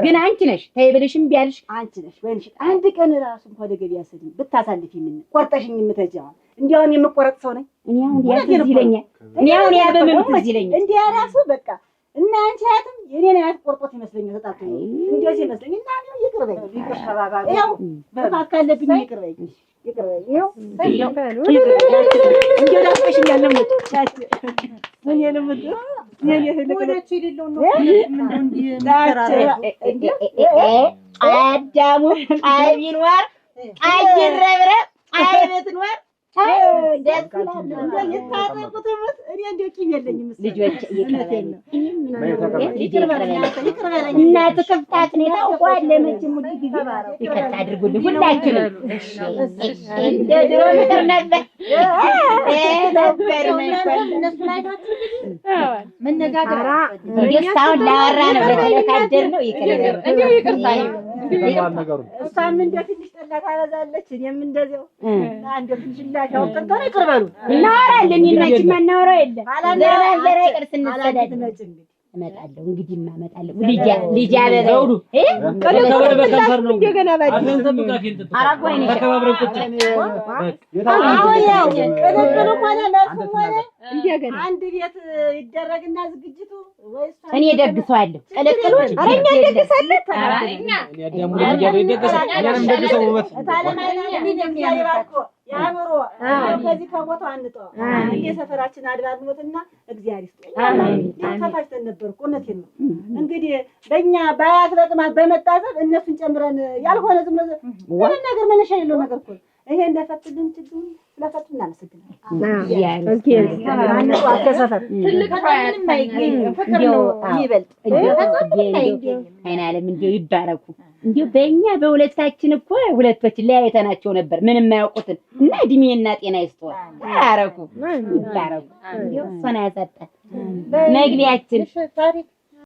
ግን አንቺ ነሽ ተይ ብለሽም ቢያልሽ አንቺ ነሽ ወንሽ አንድ ቀን ራሱ እንኳን ወደ ገበያ ስድኝ ብታሳልፊ ምን ቆርጠሽኝ የምትሄጂው እንዲያውም የምቆረጥ ሰው ነኝ። እኔ አሁን ያትዝ ይለኛል። እኔ አሁን ያበመም ትዝ ይለኛል። እንዲያ ራሱ በቃ እና አንቺ አያትም የኔን አያት ቆርጦት ይመስለኛል። ተጣጣ እንደዚህ ይመስለኝ እና ነው ይቅርበኝ። ይኸው በፋት ካለብኝ ይቅርበኝ። ይኸው እንደው ዳስከሽኛል ነው ቻት ምን የለምት የኔ ህልክ የሌለው ነው እንዴ እንዴ አዳሙ አይቢን ወር አይረብረ አይበት ነው ደስ ይላል። የታጠቁት እኔ እንደው ቂም የለኝም። ልጆች ይቅርበኝ እናት ክፍታት ነው ታውቋለህ። መቼም ሁሉ ጊዜ ይቅርታ አድርጉልኝ ሁላችንም። እንደ ድሮ ምክር ነበር እነሱ ላይ መነጋገር እንዴት አሁን ላወራ ነው ለተካደር ነው ይቅርበኝ። እንደው ይቅርታ እሷም እንደ ትንሽ ጠላ ታበዛለች። እኔም እንደዚያው አንድ ትንሽ ላሻው ተንተረ ይቅርበሉ እናወራለን። እኛች ማናወራው የለም። ዘራ ይቅር ስንሰዳድ እመጣለሁ። እንግዲህ እመጣለሁ። ልጅ አበበው ከበር በከንፈር ነው እንደገና ባዲ አራጓይኔ ተከባብረን ቁጭ አሁን ያው ቅልቅሉ ሆነ መልሱ ሆነ እንደገና አንድ ቤት ይደረግና ዝግጅቱ ወይስ እኔ ደግሰዋለሁ። ቅልቅሉን አረኛ ደግሳለን። አራኛ ያዳሙ ልጅ ይደገሳል። እኛንም ደግሰው ውበት ታለማይና እንደዚህ ይራኮ ያምሮ ከዚህ ከቦታው አንጠው እንደ ሰፈራችን አድራድሞትና እግዚአብሔር ይስጥ። አሜን ተፋሽተን ነበር እኮ እውነቴን ነው። እንግዲህ በእኛ ባያት በጥማት በመጣዘብ እነሱን ጨምረን ያልሆነ ዝም ብሎ ነገር መነሻ የለው ነገር እኮ ይሄ እንደፈትልን ችግሩ ስለፈቱ እናመሰግናለን። ትልቅ ባያት ፍቅር ነው የሚበልጥ አይናለም እንዲያው ይባረኩ። እንዲያው በእኛ በሁለታችን እኮ ሁለቶች ለያይተናቸው ነበር ምንም የማያውቁትን እና እድሜና ጤና ይስጥዋል። ይባረኩ ይባረኩ። እንዲያው እሷን ያሳጣል መግቢያችን